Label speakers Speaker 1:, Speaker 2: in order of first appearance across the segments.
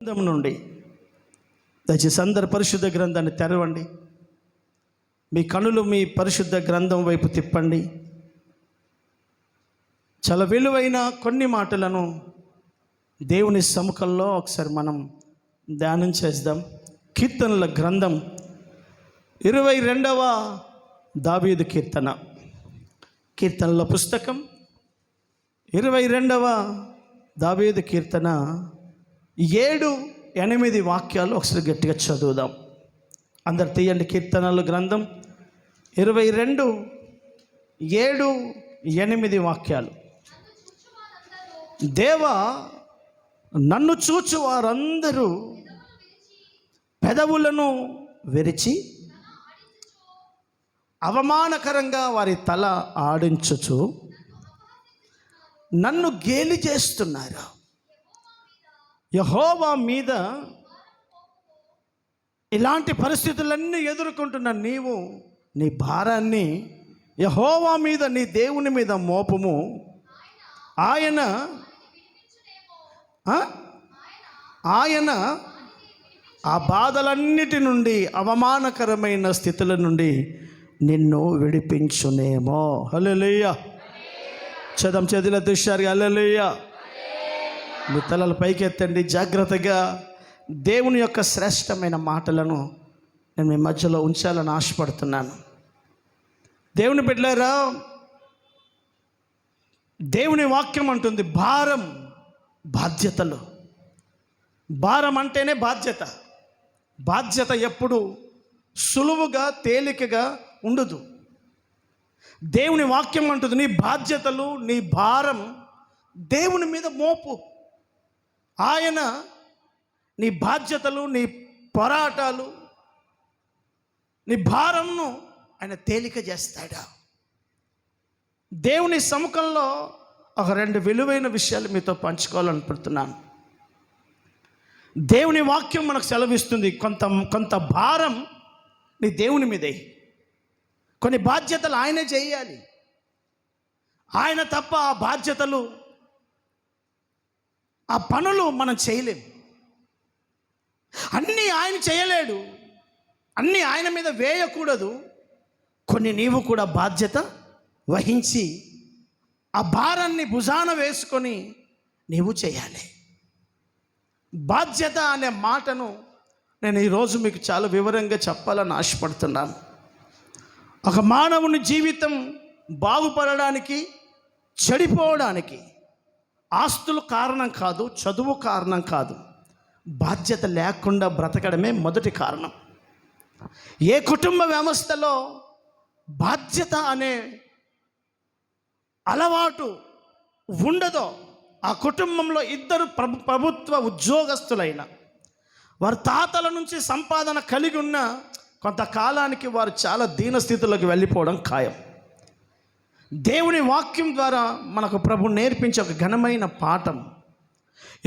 Speaker 1: గ్రంథం నుండి దయచేసి అందరు పరిశుద్ధ గ్రంథాన్ని తెరవండి. మీ కనులు మీ పరిశుద్ధ గ్రంథం వైపు తిప్పండి. చాలా విలువైన కొన్ని మాటలను దేవుని సముఖంలో ఒకసారి మనం ధ్యానం చేద్దాం. కీర్తనల గ్రంథం 22వ దావీదు కీర్తన, కీర్తనల పుస్తకం 22వ దావీదు కీర్తన 7-8 వాక్యాలు ఒకసారి గట్టిగా చదువుదాం. అందరు తీయండి. కీర్తనల గ్రంథం 22:7-8 వాక్యాలు. దేవా, నన్ను చూచు వారందరూ పెదవులను విరిచి అవమానకరంగా వారి తల ఆడించుచు నన్ను గేలి చేస్తున్నారు. యెహోవా మీద ఇలాంటి పరిస్థితులన్నీ ఎదుర్కొంటున్న నీవు నీ భారాన్ని యెహోవా మీద, నీ దేవుని మీద మోపము. ఆయన ఆ బాధలన్నిటి నుండి, అవమానకరమైన స్థితుల నుండి నిన్ను విడిపించునేమో. హల్లెలూయా. చదం చేతుల దుష్యారి. హల్లెలూయా. మీ తలల పైకెత్తండి. జాగ్రత్తగా దేవుని యొక్క శ్రేష్టమైన మాటలను నేను మీ మధ్యలో ఉంచాలని ఆశపడుతున్నాను. దేవుని బిడ్డలారా, దేవుని వాక్యం అంటుంది భారం, బాధ్యతలు. భారం అంటేనే బాధ్యత. బాధ్యత ఎప్పుడు సులువుగా తేలికగా ఉండదు. దేవుని వాక్యం అంటుంది నీ బాధ్యతలు, నీ భారం దేవుని మీద మోపు. ఆయన నీ బాధ్యతలు, నీ పోరాటాలు, నీ భారంను ఆయన తేలిక చేస్తాడా. దేవుని సముఖంలో ఒక 2 విలువైన విషయాలు మీతో పంచుకోవాలనుకుంటున్నాను. దేవుని వాక్యం మనకు సెలవిస్తుంది కొంత భారం నీ దేవుని మీదే. కొన్ని బాధ్యతలు ఆయనే చేయాలి. ఆయన తప్ప ఆ బాధ్యతలు, ఆ పనులు మనం చేయలేం. అన్నీ ఆయన చేయలేడు, అన్నీ ఆయన మీద వేయకూడదు. కొన్ని నీవు కూడా బాధ్యత వహించి ఆ భారాన్ని భుజాన వేసుకొని నీవు చేయాలి. బాధ్యత అనే మాటను నేను ఈరోజు మీకు చాలా వివరంగా చెప్పాలని ఆశపడుతున్నాను. ఒక మానవుని జీవితం బాగుపడడానికి, చెడిపోవడానికి ఆస్తులు కారణం కాదు, చదువు కారణం కాదు, బాధ్యత లేకుండా బ్రతకడమే మొదటి కారణం. ఏ కుటుంబ వ్యవస్థలో బాధ్యత అనే అలవాటు ఉండదో ఆ కుటుంబంలో ఇద్దరు ప్రభుత్వ ఉద్యోగస్తులైన వారి తాతల నుంచి సంపాదన కలిగి ఉన్న కొంతకాలానికి వారు చాలా దీనస్థితిలోకి వెళ్ళిపోవడం ఖాయం. దేవుని వాక్యం ద్వారా మనకు ప్రభు నేర్పించే ఒక ఘనమైన పాఠం.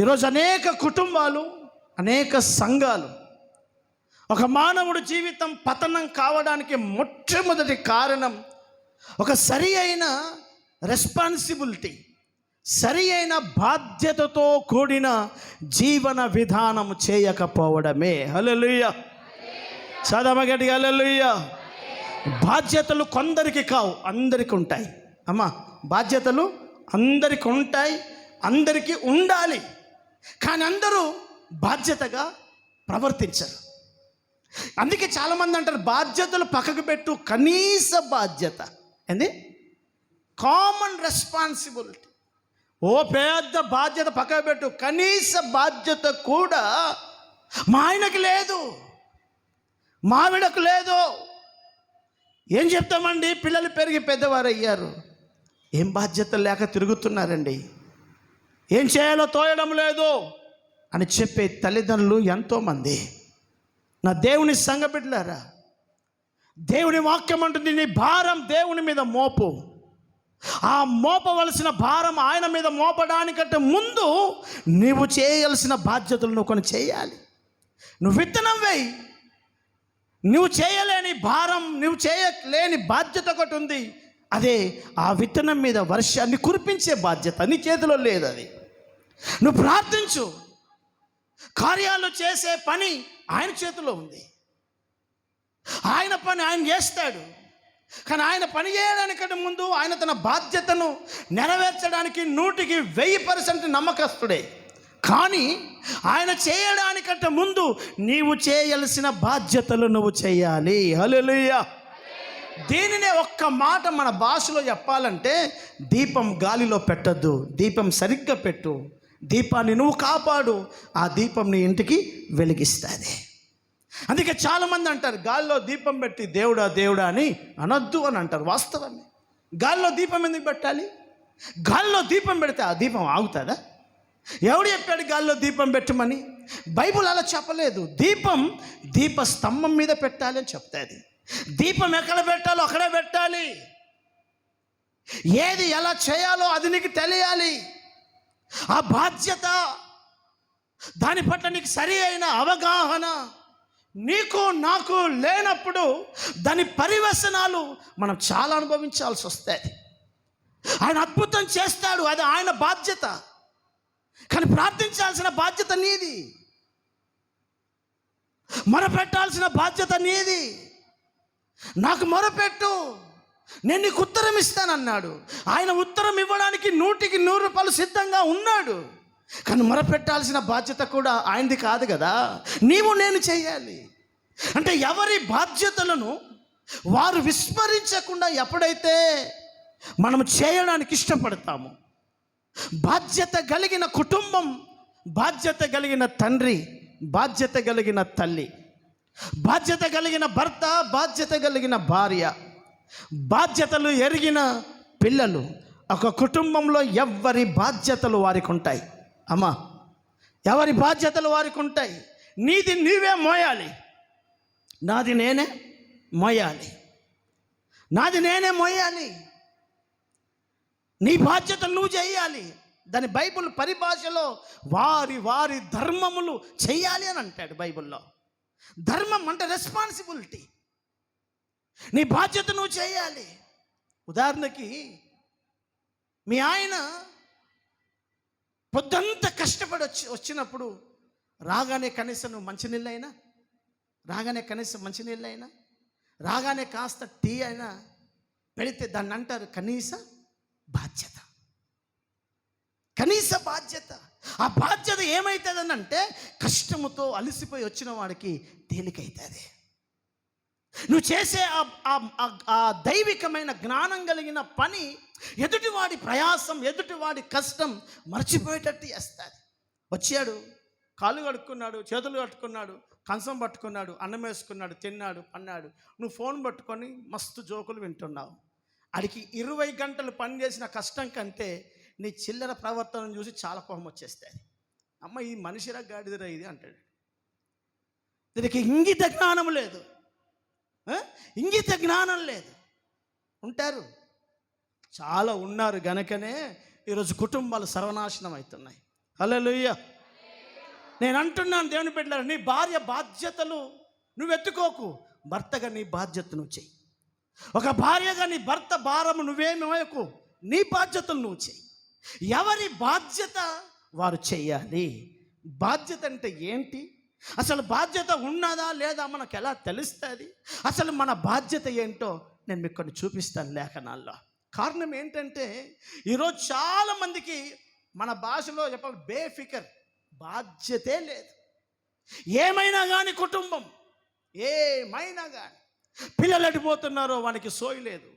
Speaker 1: ఈరోజు అనేక కుటుంబాలు, అనేక సంఘాలు, ఒక మానవుడి జీవితం పతనం కావడానికి మొట్టమొదటి కారణం ఒక సరి అయిన రెస్పాన్సిబిలిటీ, సరి అయిన బాధ్యతతో కూడిన జీవన విధానం చేయకపోవడమే. హల్లెలూయా. చదవగట్టిగా హల్లెలూయా. బాధ్యతలు కొందరికి కావు, అందరికీ ఉంటాయి. అమ్మా, బాధ్యతలు అందరికీ ఉంటాయి, అందరికీ ఉండాలి. కానీ అందరూ బాధ్యతగా ప్రవర్తించరు. అందుకే చాలామంది అంటారు బాధ్యతలు పక్కకు పెట్టు, కనీస బాధ్యత ఏంది, కామన్ రెస్పాన్సిబిలిటీ. ఓ పెద్ద బాధ్యత పక్కకు పెట్టు, కనీస బాధ్యత కూడా మా ఆయనకి లేదు, మావిడకు లేదు. ఏం చెప్తామండి, పిల్లలు పెరిగి పెద్దవారు అయ్యారు, ఏం బాధ్యత లేక తిరుగుతున్నారండి, ఏం చేయాలో తోయడం లేదు అని చెప్పే తల్లిదండ్రులు ఎంతోమంది. నా దేవుని సంఘ బిడ్డలారా, దేవుని వాక్యం అంటుంది నీ భారం దేవుని మీద మోపు. ఆ మోపవలసిన భారం ఆయన మీద మోపడానికంటే ముందు నీవు చేయాల్సిన బాధ్యతలు నువ్వు కొన్ని చేయాలి. నువ్వు విత్తనం వేయి. నువ్వు చేయలేని భారం, నువ్వు చేయలేని బాధ్యత ఒకటి ఉంది. అదే ఆ విత్తనం మీద వర్షాన్ని కురిపించే బాధ్యత నీ చేతిలో లేదు. అది నువ్వు ప్రార్థించు. కార్యాలు చేసే పని ఆయన చేతిలో ఉంది. ఆయన పని ఆయన చేస్తాడు. కానీ ఆయన పని చేయడానికంటే ముందు ఆయన తన బాధ్యతను నెరవేర్చడానికి 100% నమ్మకస్తుడే. కానీ ఆయన చేయడానికంటే ముందు నీవు చేయాల్సిన బాధ్యతలు నువ్వు చేయాలి. హల్లెలూయా. దీనినే ఒక్క మాట మన భాషలో చెప్పాలంటే, దీపం గాలిలో పెట్టద్దు, దీపం సరిగ్గా పెట్టు, దీపాన్ని నువ్వు కాపాడు, ఆ దీపం నీ ఇంటికి వెలిగిస్తుంది. అందుకే చాలామంది అంటారు గాల్లో దీపం పెట్టి దేవుడా దేవుడా అని అనొద్దు అని అంటారు. వాస్తవమే. గాల్లో దీపం ఎందుకు పెట్టాలి? గాల్లో దీపం పెడితే ఆ దీపం ఆగుతుందా? ఎవడు చెప్పాడు గాల్లో దీపం పెట్టమని? బైబుల్ అలా చెప్పలేదు. దీప స్తంభం మీద పెట్టాలి అని చెప్తాది. దీపం ఎక్కడ పెట్టాలో అక్కడే పెట్టాలి. ఏది ఎలా చేయాలో అది నీకు తెలియాలి. ఆ బాధ్యత, దాని పట్ల నీకు సరి అయిన అవగాహన నీకు నాకు లేనప్పుడు దాని పరివసనాలు మనం చాలా అనుభవించాల్సి వస్తాయి. ఆయన అద్భుతం చేస్తాడు, అది ఆయన బాధ్యత. కానీ ప్రార్థించాల్సిన బాధ్యత నీది, మొరపెట్టాల్సిన బాధ్యత నీది. నాకు మొరపెట్టు, నేను నీకు ఉత్తరం ఇస్తానన్నాడు. ఆయన ఉత్తరం ఇవ్వడానికి 100% సిద్ధంగా ఉన్నాడు. కానీ మొరపెట్టాల్సిన బాధ్యత కూడా ఆయనది కాదు కదా, నీవు నేను చేయాలి. అంటే ఎవరి బాధ్యతలను వారు విస్మరించకుండా ఎప్పుడైతే మనం చేయడానికి ఇష్టపడతామో, బాధ్యత కలిగిన కుటుంబం, బాధ్యత కలిగిన తండ్రి, బాధ్యత కలిగిన తల్లి, బాధ్యత కలిగిన భర్త, బాధ్యత కలిగిన భార్య, బాధ్యతలు ఎరిగిన పిల్లలు, ఒక కుటుంబంలో ఎవరి బాధ్యతలు వారికి ఉంటాయి. అమ్మా, ఎవరి బాధ్యతలు వారికి ఉంటాయి. నీది నీవే మోయాలి, నాది నేనే మోయాలి, నాది నేనే మోయాలి. నీ బాధ్యతలు నువ్వు చేయాలి. దాని బైబిల్ పరిభాషలో వారి వారి ధర్మములు చేయాలి అని అంటాడు బైబిల్లో. ధర్మం అంటే రెస్పాన్సిబిలిటీ. నీ బాధ్యత నువ్వు చేయాలి. ఉదాహరణకి మీ ఆయన పొద్దంతా కష్టపడి వచ్చినప్పుడు రాగానే కనీసం నువ్వు మంచినీళ్ళైనా, రాగానే కనీసం మంచినీళ్ళైనా, రాగానే కాస్త టీ అయినా పెడితే దాన్ని అంటారు కనీస బాధ్యత. కనీస బాధ్యత. ఆ బాధ్యత ఏమవుతుందని అంటే కష్టముతో అలసిపోయి వచ్చిన వాడికి తేలికైతుంది. నువ్వు చేసే ఆ దైవికమైన జ్ఞానం కలిగిన పని ఎదుటివాడి ప్రయాసం, ఎదుటివాడి కష్టం మర్చిపోయేటట్టు చేస్తుంది. వచ్చాడు, కాళ్ళు కడుక్కున్నాడు, చేతులు కట్టుకున్నాడు, కంచం పట్టుకున్నాడు, అన్నం వేసుకున్నాడు, తిన్నాడు, అన్నాడు. నువ్వు ఫోన్ పట్టుకొని మస్తు జోకులు వింటున్నావు. అడికి 20 గంటలు పని చేసిన కష్టం కంటే నీ చిల్లర ప్రవర్తనను చూసి చాలా కోపం వచ్చేస్తాయి. అమ్మ, ఈ మనిషిరా గాడిదరా ఇది అంటాడు. దీనికి ఇంగిత జ్ఞానం లేదు, ఇంగిత జ్ఞానం లేదు. ఉంటారు, చాలా ఉన్నారు గనకనే ఈరోజు కుటుంబాలు సర్వనాశనం అవుతున్నాయి. హల్లెలూయా. నేను అంటున్నాను దేవుని బిడ్డలారా, నీ భార్య బాధ్యతలు నువ్వు ఎత్తుకోకు, భర్తగా నీ బాధ్యత నువ్వు చెయ్యి. ఒక భార్యగా నీ భర్త భారము నువ్వేమి వేయకు, నీ బాధ్యతలు నువ్వు చెయ్యి. ఎవరి బాధ్యత వారు చెయ్యాలి. బాధ్యత అంటే ఏంటి? అసలు బాధ్యత ఉన్నదా లేదా మనకు ఎలా తెలుస్తుంది? అసలు మన బాధ్యత ఏంటో నేను మీకు కొన్ని చూపిస్తాను లేఖనాల్లో. కారణం ఏంటంటే ఈరోజు చాలామందికి మన భాషలో చెప్పాలి బేఫికర్, బాధ్యతే లేదు. ఏమైనా కానీ కుటుంబం ఏమైనా కానీ, పిల్లలు ఎటుపోతున్నారో వానికి సోయి లేదు,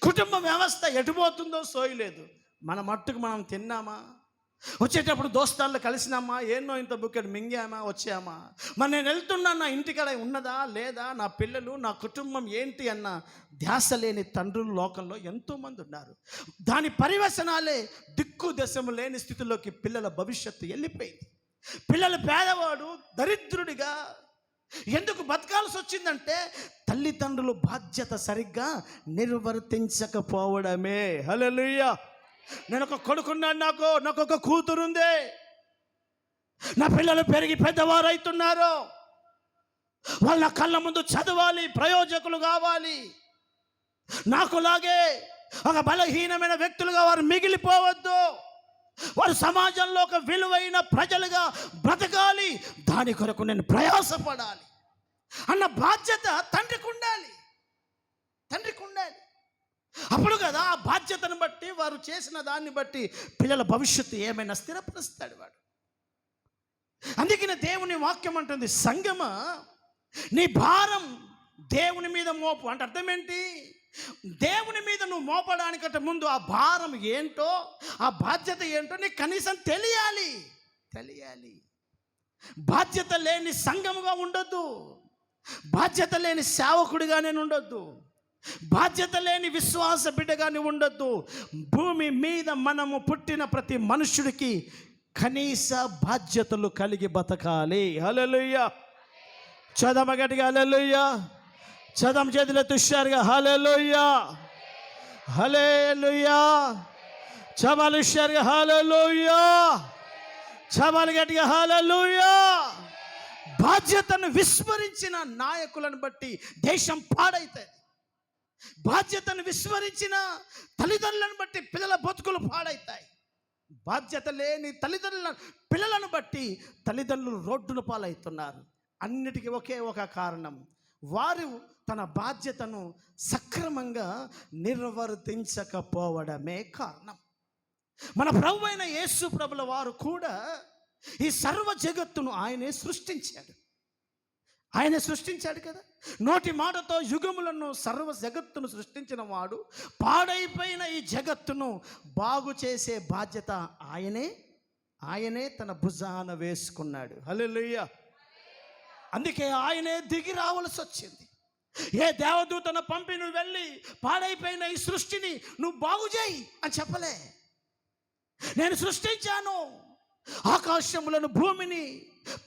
Speaker 1: కుటుంబ వ్యవస్థ ఎటుపోతుందో సోయి లేదు. మన మట్టుకు మనం తిన్నామా, వచ్చేటప్పుడు దోస్తాళ్ళు కలిసినామా, ఏన్నో ఇంత బుక్కెడు మింగామా, వచ్చామా, మరి నేను వెళ్తున్నా నా ఇంటికాడ ఉన్నదా లేదా, నా పిల్లలు నా కుటుంబం ఏంటి అన్న ధ్యాస లేని తండ్రులు లోకంలో ఎంతోమంది ఉన్నారు. దాని పరివసనాలే దిక్కు దశము లేని స్థితిలోకి పిల్లల భవిష్యత్తు వెళ్ళిపోయింది. పిల్లలు పేదవాడు దరిద్రుడిగా ఎందుకు బతకాల్సి వచ్చిందంటే తల్లిదండ్రులు బాధ్యత సరిగ్గా నిర్వర్తించకపోవడమే. హల్లెలూయా. నేను ఒక కొడుకున్నాను, నాకు ఒక కూతురుంది, నా పిల్లలు పెరిగి పెద్దవారు అవుతున్నారు, వాళ్ళ నా కళ్ళ ముందు చదవాలి, ప్రయోజకులు కావాలి, నాకులాగే ఒక బలహీనమైన వ్యక్తులుగా వారు మిగిలిపోవద్దు. వారు సమాజంలో ఒక విలువైన ప్రజలుగా బ్రతకాలి, దాని కొరకు నేను ప్రయాసపడాలి అన్న బాధ్యత తండ్రికి ఉండాలి. అప్పుడు కదా ఆ బాధ్యతను బట్టి, వారు చేసిన దాన్ని బట్టి పిల్లల భవిష్యత్తు ఏమైనా స్థిరపరుస్తాడు వాడు. అందుకనే దేవుని వాక్యం అంటుంది, సంగమా నీ భారం దేవుని మీద మోపు. అంటే అర్థం ఏంటి? దేవుని మీద నువ్వు మోపడానికంటే ముందు ఆ భారం ఏంటో, ఆ బాధ్యత ఏంటో నీకు కనీసం తెలియాలి. బాధ్యత లేని సంఘముగా ఉండొద్దు, బాధ్యత లేని సేవకుడిగా నేను ఉండొద్దు, బాధ్యత లేని విశ్వాస బిడ్డగాని ఉండొద్దు. భూమి మీద మనము పుట్టిన ప్రతి మనుషుడికి కనీస బాధ్యతలు కలిగి బతకాలి. హల్లెలూయా. చదమ గట్టిగా హల్లెలూయా. చదమ చేతులు తుషారుగా హల్లెలూయా, హల్లెలూయా. చబాలు హుషారుగా హల్లెలూయా, చబాలు గట్టిగా హల్లెలూయా. బాధ్యతను విస్మరించిన నాయకులను బట్టి దేశం పాడైతాయి. బాధ్యతను విస్మరించిన తల్లిదండ్రులను బట్టి పిల్లల బతుకులు పాడైతాయి. బాధ్యత లేని పిల్లలను బట్టి తల్లిదండ్రులు రోడ్డున పాలవుతున్నారు. అన్నిటికీ ఒకే ఒక కారణం, వారు తన బాధ్యతను సక్రమంగా నిర్వర్తించకపోవడమే కారణం. మన ప్రభు అయిన యేసు ప్రభుల వారు కూడా ఈ సర్వ జగత్తును ఆయనే సృష్టించాడు కదా. నోటి మాటతో యుగములను సర్వ జగత్తును సృష్టించిన వాడు పాడైపోయిన ఈ జగత్తును బాగు చేసే బాధ్యత ఆయనే తన భుజాన వేసుకున్నాడు. హల్లెలూయా. అందుకే ఆయనే దిగి రావాల్సి వచ్చింది. ఏ దేవదూతను పంపి నువ్వు వెళ్ళి పాడైపోయిన ఈ సృష్టిని నువ్వు బాగు చేయి అని చెప్పలే. నేను సృష్టించాను ఆకాశములను, భూమిని,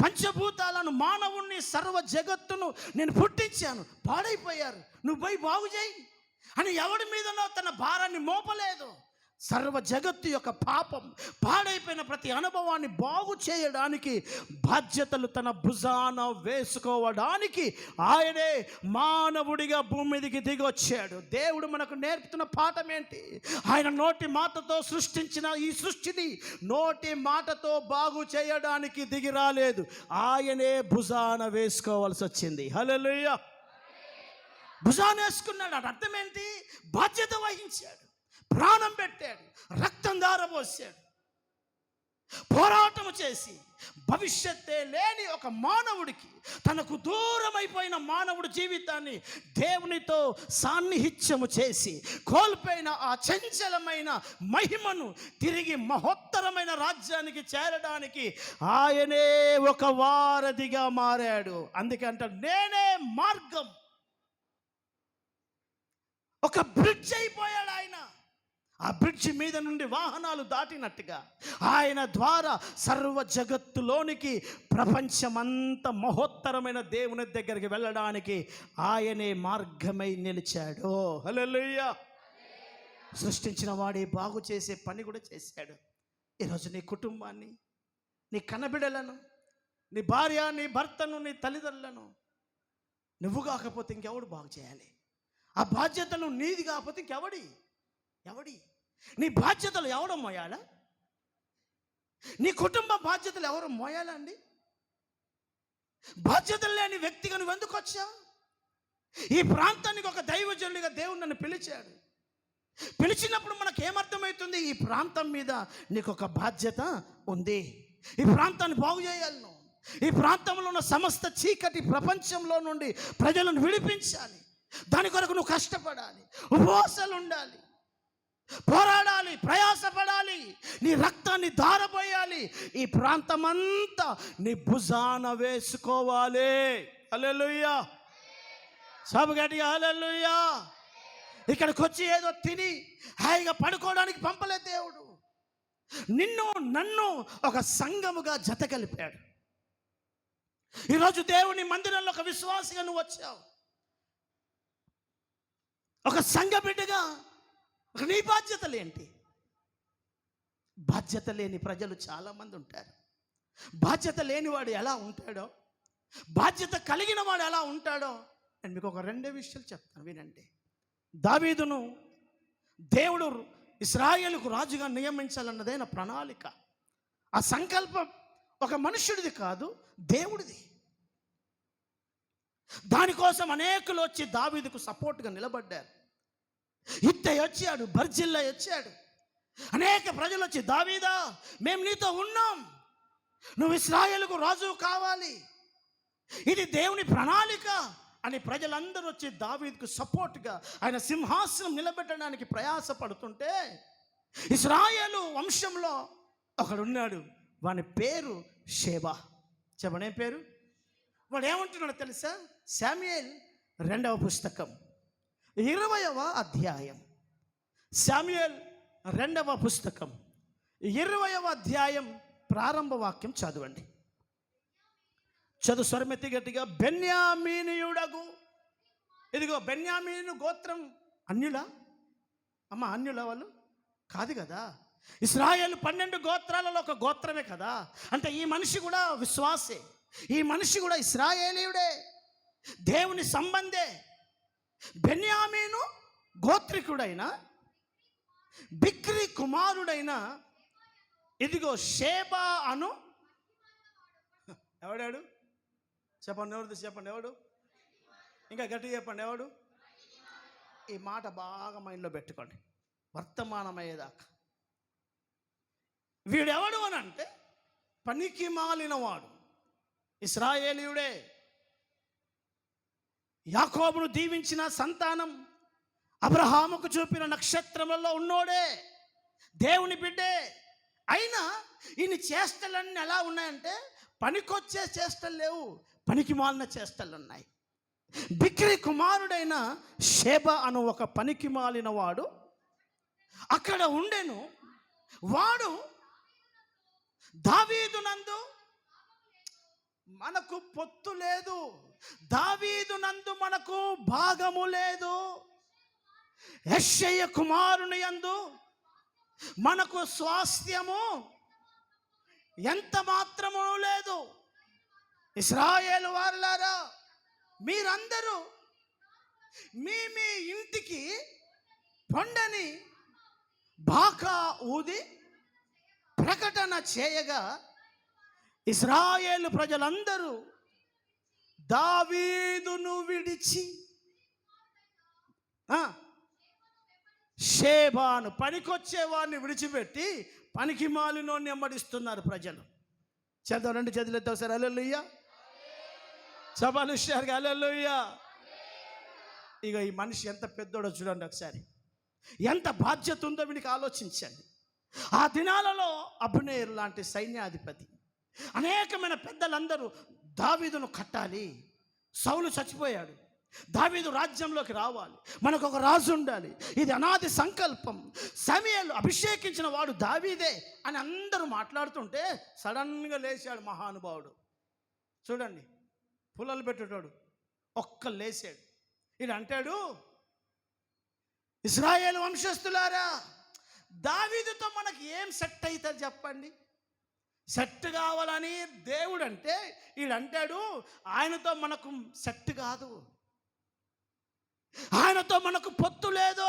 Speaker 1: పంచభూతాలను, మానవుణ్ణి, సర్వ జగత్తును నేను పుట్టించాను. పాడైపోయారు, నువ్వు పోయి బాగు చేయి అని ఎవడి మీదనో తన భారాన్ని మోపలేదు. సర్వ జగత్తు యొక్క పాపం, పాడైపోయిన ప్రతి అనుభవాన్ని బాగు చేయడానికి, బాధ్యతలు తన భుజాన వేసుకోవడానికి ఆయనే మానవుడిగా భూమి మీదకి దిగి వచ్చాడు. దేవుడు మనకు నేర్పుతున్న పాఠం ఏంటి? ఆయన నోటి మాటతో సృష్టించిన ఈ సృష్టిని నోటి మాటతో బాగు చేయడానికి దిగి రాలేదు, ఆయనే భుజాన వేసుకోవాల్సి వచ్చింది. హల్లెలూయా. భుజాన వేసుకున్నాడు. అంటే అర్థం ఏంటి? బాధ్యత వహించాడు, ప్రాణం పెట్టాడు, రక్తం ధారపోసాడు, పోరాటం చేసి భవిష్యత్తే లేని ఒక మానవుడికి, తనకు దూరమైపోయిన మానవుడి జీవితాన్ని దేవునితో సాన్నిహిత్యము చేసి కోల్పోయిన ఆ చంచలమైన మహిమను తిరిగి మహోత్తరమైన రాజ్యానికి చేరడానికి ఆయనే ఒక వారధిగా మారాడు. అందుకంటే నేనే మార్గం. ఒక బ్రిడ్జ్ అయిపోయాడు ఆయన. ఆ బ్రిడ్జి మీద నుండి వాహనాలు దాటినట్టుగా ఆయన ద్వారా సర్వ జగత్తులోనికి, ప్రపంచమంతా మహోత్తరమైన దేవుని దగ్గరికి వెళ్ళడానికి ఆయనే మార్గమై నిలిచాడు. హల్లెలూయా. సృష్టించిన వాడే బాగు చేసే పని కూడా చేశాడు. ఈరోజు నీ కుటుంబాన్ని, నీ కన్నబిడ్డలను, నీ భార్య, నీ భర్తను, నీ తల్లిదండ్రులను నువ్వు కాకపోతే ఇంకెవడు బాగు చేయాలి? ఆ బాధ్యతలు నీది కాకపోతే ఇంకెవడి? నీ బాధ్యతలు ఎవడో మోయాలా? నీ కుటుంబ బాధ్యతలు ఎవరు మోయాలా అండి? బాధ్యతలు లేని వ్యక్తిగా నువ్వు ఎందుకు వచ్చావు? ఈ ప్రాంతానికి ఒక దైవజనుడిగా దేవుడు నన్ను పిలిచాడు. పిలిచినప్పుడు మనకు ఏమర్థమవుతుంది? ఈ ప్రాంతం మీద నీకు ఒక బాధ్యత ఉంది. ఈ ప్రాంతాన్ని బాగు చేయాలి నువ్వు. ఈ ప్రాంతంలో ఉన్న సమస్త చీకటి ప్రపంచంలో నుండి ప్రజలను విడిపించాలి. దాని కొరకు నువ్వు కష్టపడాలి, ఉపవాసాలు ఉండాలి, పోరాడాలి, ప్రయాసపడాలి, నీ రక్తాన్ని ధారపోయాలి. ఈ ప్రాంతమంతా నీ భుజాన వేసుకోవాలి. హల్లెలూయా. సబగటిగా హల్లెలూయా. ఇక్కడికి వచ్చి ఏదో తిని హాయిగా పడుకోవడానికి పంపలే దేవుడు. నన్ను ఒక సంఘముగా జత కలిపాడు. ఈరోజు దేవుని మందిరంలో ఒక విశ్వాసిగా నువ్వు వచ్చావు, ఒక సంఘ బిడ్డగా. నీ బాధ్యతలు ఏంటి? బాధ్యత లేని ప్రజలు చాలామంది ఉంటారు. బాధ్యత లేనివాడు ఎలా ఉంటాడో, బాధ్యత కలిగిన వాడు ఎలా ఉంటాడో నేను మీకు ఒక 2 విషయాలు చెప్తాను, వినండి. దావీదును దేవుడు ఇశ్రాయేలుకు రాజుగా నియమించాలన్నదే నా ప్రణాళిక. ఆ సంకల్పం ఒక మనుష్యుడిది కాదు, దేవుడిది. దానికోసం అనేకులు వచ్చి దావీదుకు సపోర్ట్గా నిలబడ్డారు. ఇత్తయి వచ్చాడు, బర్జిల్లా వచ్చాడు, అనేక ప్రజలు వచ్చి దావీదా మేము నీతో ఉన్నాం, నువ్వు ఇశ్రాయేలుకు రాజు కావాలి, ఇది దేవుని ప్రణాళిక అని ప్రజలందరూ వచ్చి దావీదుకు సపోర్ట్గా ఆయన సింహాసనం నిలబెట్టడానికి ప్రయాసపడుతుంటే ఇశ్రాయేలు వంశంలో ఒకడున్నాడు, వాని పేరు షేబా. చెప్పనే పేరు. వాడు ఏమంటున్నాడో తెలుసా? శామ్యూయేలు 2వ పుస్తకం 20వ అధ్యాయం. శామ్యూయేలు 2వ పుస్తకం 20వ అధ్యాయం ప్రారంభ వాక్యం చదవండి. చదువు స్వరమెత్తి గట్టిగా. బెన్యామీనీయుడగు. ఇదిగో బెన్యామీను గోత్రం అన్యులా? అమ్మ అన్యులా వాళ్ళు కాదు కదా. ఇశ్రాయేలు 12 గోత్రాలలో ఒక గోత్రమే కదా. అంటే ఈ మనిషి కూడా విశ్వాసే, ఈ మనిషి కూడా ఇశ్రాయేలీయుడే, దేవుని సంబంధే. బెన్యామీను గోత్రికుడైన బిక్రీ కుమారుడైన ఇదిగో షేబా అను ఎవడాడు? చెప్పండి ఎవరు? చెప్పండి ఎవడు? ఇంకా గట్టిగా చెప్పండి ఎవడు? ఈ మాట బాగా మైండ్లో పెట్టుకోండి వర్తమానమయ్యేదాకా. వీడెవడు అని అంటే పనికి మాలినవాడు, ఇశ్రాయేలీయుడే, యాకోబును దీవించిన సంతానం, అబ్రహాముకు చూపిన నక్షత్రములలో ఉన్నోడే, దేవుని బిడ్డే. అయినా ఈయన చేష్టలన్నీ ఎలా ఉన్నాయంటే పనికొచ్చే చేష్టలు లేవు, పనికి మాలిన చేష్టలు ఉన్నాయి. బిక్రీ కుమారుడైన షేబా అను ఒక పనికి మాలిన వాడు అక్కడ ఉండెను. వాడు దావీదునందు మనకు పొత్తు లేదు, దావీదునందు మనకు భాగము లేదు, యెషయ కుమారుని యందు మనకు స్వాస్థ్యము ఎంత మాత్రము లేదు. ఇశ్రాయేలు వారులారా, మీరందరూ మీ మీ ఇంటికి పొండని బాకా ఊది ప్రకటన చేయగా ఇశ్రాయేలు ప్రజలందరూ దావీదును విడిచి షేబాను పనికొచ్చేవాడిని విడిచిపెట్టి పనికి మాలినోని వెంబడిస్తున్నారు ప్రజలు. చదువు 2 చేతులు ఎత్తావు సార్. హల్లెలూయా. సభలు షేర్గా హల్లెలూయా. ఇక ఈ మనిషి ఎంత పెద్దోడో చూడండి ఒకసారి, ఎంత బాధ్యత ఉందో వీడికి ఆలోచించండి. ఆ దినాలలో అబ్నేరు లాంటి సైన్యాధిపతి, అనేకమైన పెద్దలందరూ దావీదును కట్టాలి, సౌలు చచ్చిపోయాడు, దావీదు రాజ్యంలోకి రావాలి, మనకు ఒక రాజు ఉండాలి, ఇది అనాది సంకల్పం, సమూయేలు అభిషేకించిన వాడు దావీదే అని అందరూ మాట్లాడుతుంటే సడన్గా లేచాడు మహానుభావుడు. చూడండి, పుల్లలు పెట్టేటోడు ఒక్క లేచాడు. ఇది అంటాడు, ఇశ్రాయేలు వంశస్థులారా, దావీదుతో మనకి ఏం సెట్ అవుతుంది చెప్పండి. సెట్ కావాలని దేవుడు అంటే వీడంటాడు ఆయనతో మనకు సెట్ కాదు, ఆయనతో మనకు పొత్తు లేదు.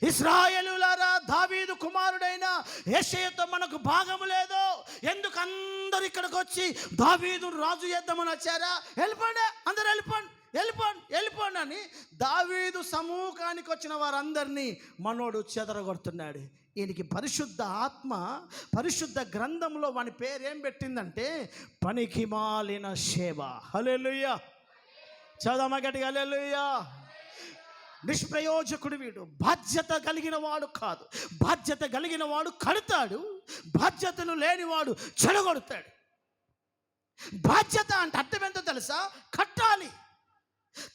Speaker 1: ఇశ్రాయేలులారా, దావీదు కుమారుడైన యెషయతో మనకు భాగము లేదు. ఎందుకు అందరు ఇక్కడికి వచ్చి దావీదు రాజు చేద్దామని వచ్చారా? వెళ్ళిపోండి, అందరు వెళ్ళిపోండి, వెళ్ళిపోండి, వెళ్ళిపోండి అని దావీదు సమూహానికి వచ్చిన వారందరినీ మనోడు చెదరగొడుతున్నాడు. ఈయనకి పరిశుద్ధ ఆత్మ, పరిశుద్ధ గ్రంథంలో వాని పేరేం పెట్టిందంటే పనికి మాలిన షేబా. హల్లెలూయా. చదవమా గట్టిగా హల్లెలూయా. నిష్ప్రయోజకుడు వీడు, బాధ్యత కలిగిన వాడు కాదు. బాధ్యత కలిగిన వాడు కడతాడు, బాధ్యతను లేనివాడు చెడగొడతాడు. బాధ్యత అంటే అర్థం ఎంతో తెలుసా? కట్టాలి.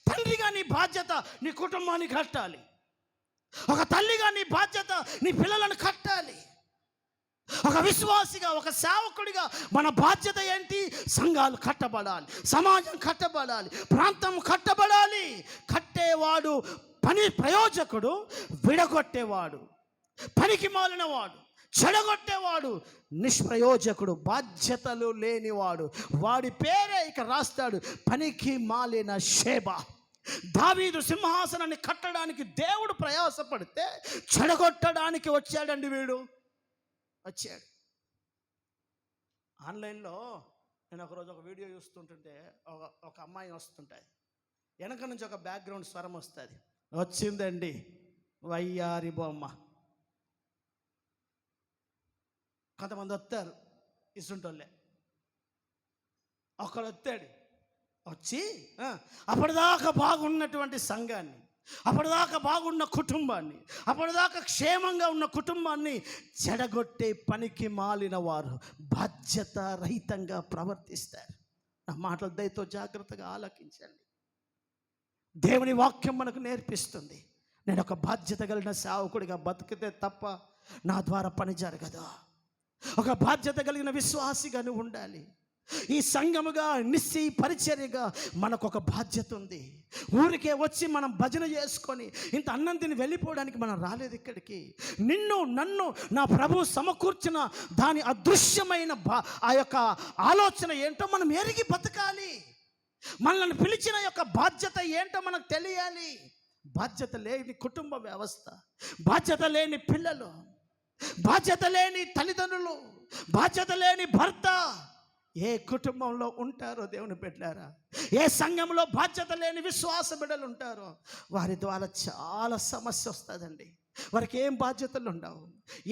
Speaker 1: తండ్రిగా నీ బాధ్యత నీ కుటుంబాన్ని కట్టాలి, ఒక తల్లిగా నీ బాధ్యత నీ పిల్లలను కట్టాలి, ఒక విశ్వాసిగా, ఒక సేవకుడిగా మన బాధ్యత ఏంటి? సంఘాలు కట్టబడాలి, సమాజం కట్టబడాలి, ప్రాంతం కట్టబడాలి. కట్టేవాడు పని ప్రయోజకుడు, విడగొట్టేవాడు పనికి మాలినవాడు, చెడగొట్టేవాడు నిష్ప్రయోజకుడు, బాధ్యతలు లేనివాడు. వాడి పేరే ఇక రాస్తాడు, పనికి మాలిన షేబా. దావీదు సింహాసనాన్ని కట్టడానికి దేవుడు ప్రయాసపడితే చెడగొట్టడానికి వచ్చాడండి వీడు. వచ్చాడు. ఆన్లైన్లో నేను ఒకరోజు ఒక వీడియో చూస్తుంటుంటే ఒక అమ్మాయి వస్తుంటుంది, వెనక నుంచి ఒక బ్యాక్గ్రౌండ్ స్వరం వస్తుంది, వచ్చిందండి వయ్యారి బొమ్మ. కొంతమంది వస్తారు ఇసుంటోళ్ళే, ఒకడు వస్తాడు, వచ్చి అప్పటిదాకా బాగున్నటువంటి సంఘాన్ని, అప్పటిదాకా బాగున్న కుటుంబాన్ని, అప్పటిదాకా క్షేమంగా ఉన్న కుటుంబాన్ని చెడగొట్టే పనికి మాలిన వారు బాధ్యత రహితంగా ప్రవర్తిస్తారు. నా మాటలు దయతో జాగ్రత్తగా ఆలకించండి. దేవుని వాక్యం మనకు నేర్పిస్తుంది, నేను ఒక బాధ్యత కలిగిన సేవకుడిగా బతికితే తప్ప నా ద్వారా పని జరగదు. ఒక బాధ్యత కలిగిన విశ్వాసిగా నువ్వు ఉండాలి. ఈ సంఘముగా నిస్సి పరిచర్యగా మనకు ఒక బాధ్యత ఉంది. ఊరికే వచ్చి మనం భజన చేసుకొని ఇంత అన్నం తిని వెళ్ళిపోవడానికి మనం రాలేదు ఇక్కడికి. నన్ను నా ప్రభు సమకూర్చిన దాని అదృశ్యమైన ఆ యొక్క ఆలోచన ఏంటో మనం ఎరిగి బతకాలి. మనల్ని పిలిచిన యొక్క బాధ్యత ఏంటో మనకు తెలియాలి. బాధ్యత లేని కుటుంబ వ్యవస్థ, బాధ్యత లేని పిల్లలు, బాధ్యత లేని తల్లిదండ్రులు, బాధ్యత లేని భర్త ఏ కుటుంబంలో ఉంటారో దేవుని బిడ్డలారా, ఏ సంఘంలో బాధ్యత లేని విశ్వాస బిడ్డలు ఉంటారో వారి ద్వారా చాలా సమస్య వస్తుందండి. వారికి ఏం బాధ్యతలు ఉండవు,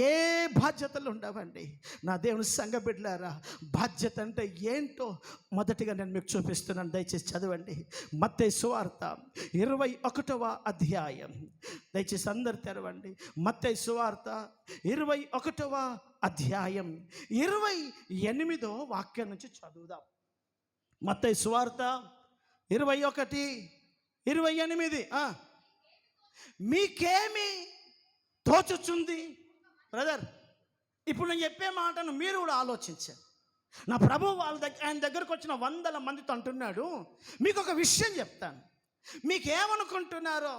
Speaker 1: ఏ బాధ్యతలు ఉండవండి. నా దేవుని సంఘ బిడ్డలారా, బాధ్యత అంటే ఏంటో మొదటిగా నేను మీకు చూపిస్తున్నాను, దయచేసి చదవండి. మత్తయి సువార్త 21వ అధ్యాయం, దయచేసి అందరు తెరవండి. మత్తయి సువార్త 21వ అధ్యాయం 28వ వాక్యం నుంచి చదువుదాం. మత్తయి సువార్త 21:28. మీకేమి తోచుచుంది? బ్రదర్, ఇప్పుడు నేను చెప్పే మాటను మీరు కూడా ఆలోచించారు. నా ప్రభు ఆయన దగ్గరకు వచ్చిన 100 మందితో అంటున్నాడు, మీకు ఒక విషయం చెప్తాను, మీకేమనుకుంటున్నారో,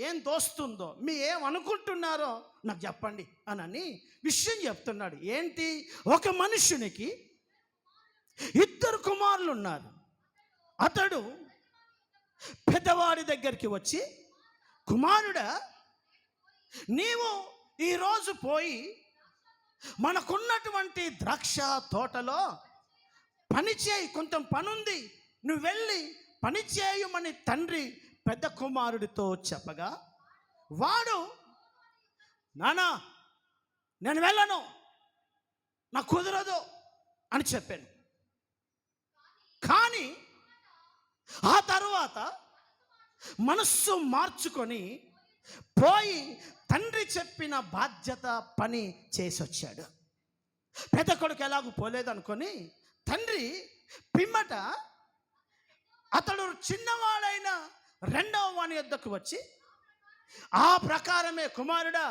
Speaker 1: ఏం తోస్తుందో, మీ ఏమనుకుంటున్నారో నాకు చెప్పండి అని విషయం చెప్తున్నాడు. ఏంటి? ఒక మనుషునికి 2 కుమారులు ఉన్నారు. అతడు పెద్దవాడి దగ్గరికి వచ్చి, కుమారుడా, నీవు ఈరోజు పోయి మనకున్నటువంటి ద్రాక్ష తోటలో పని చేయి, కొంచెం పనుంది, నువ్వు వెళ్ళి పని చేయమని తండ్రి పెద్ద కుమారుడితో చెప్పగా, వాడు, నానా నేను వెళ్ళను, నాకు కుదరదు అని చెప్పాను. కానీ ఆ తరువాత మనస్సు మార్చుకొని పోయి తండ్రి చెప్పిన బాధ్యత పని చేసి వచ్చాడు. పెద్ద కొడుకు ఎలాగూ పోలేదు అనుకొని తండ్రి పిమ్మట అతడు చిన్నవాడైన 2వ వాని యొద్దకు వచ్చి, ఆ ప్రకారమే కుమారుడా,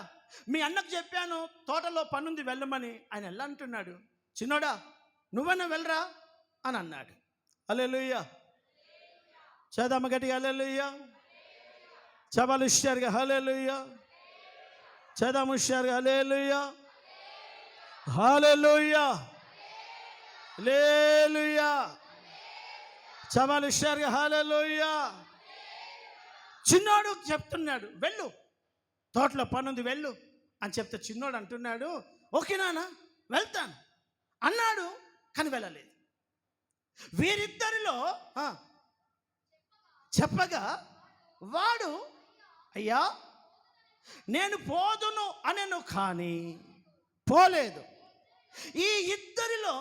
Speaker 1: మీ అన్నకు చెప్పాను తోటలో పనుంది వెళ్ళమని. ఆయన ఎలా అంటున్నాడు, చిన్నోడా నువ్వన్నా వెళ్ళరా అని అన్నాడు. హల్లెలూయా. చదమ్మ గట్టిగా హల్లెలూయా. చబాలు హుషారుగా హల్లెలూయా. చదమ్మ హుషారుగా హల్లెలూయా. హల్లెలూయా. హల్లెలూయా. చబాలు హుషారుగా హల్లెలూయా. చిన్నోడు చెప్తున్నాడు, వెళ్ళు, తోటలో పనుంది వెళ్ళు అని చెప్తే చిన్నోడు అంటున్నాడు, ఓకే నాన్న వెళ్తాను అన్నాడు, కానీ వెళ్ళలేదు. వీరిద్దరిలో చెప్పగా వాడు, అయ్యా నేను పోదును అనెను, కానీ పోలేదు. ఈ ఇద్దరిలో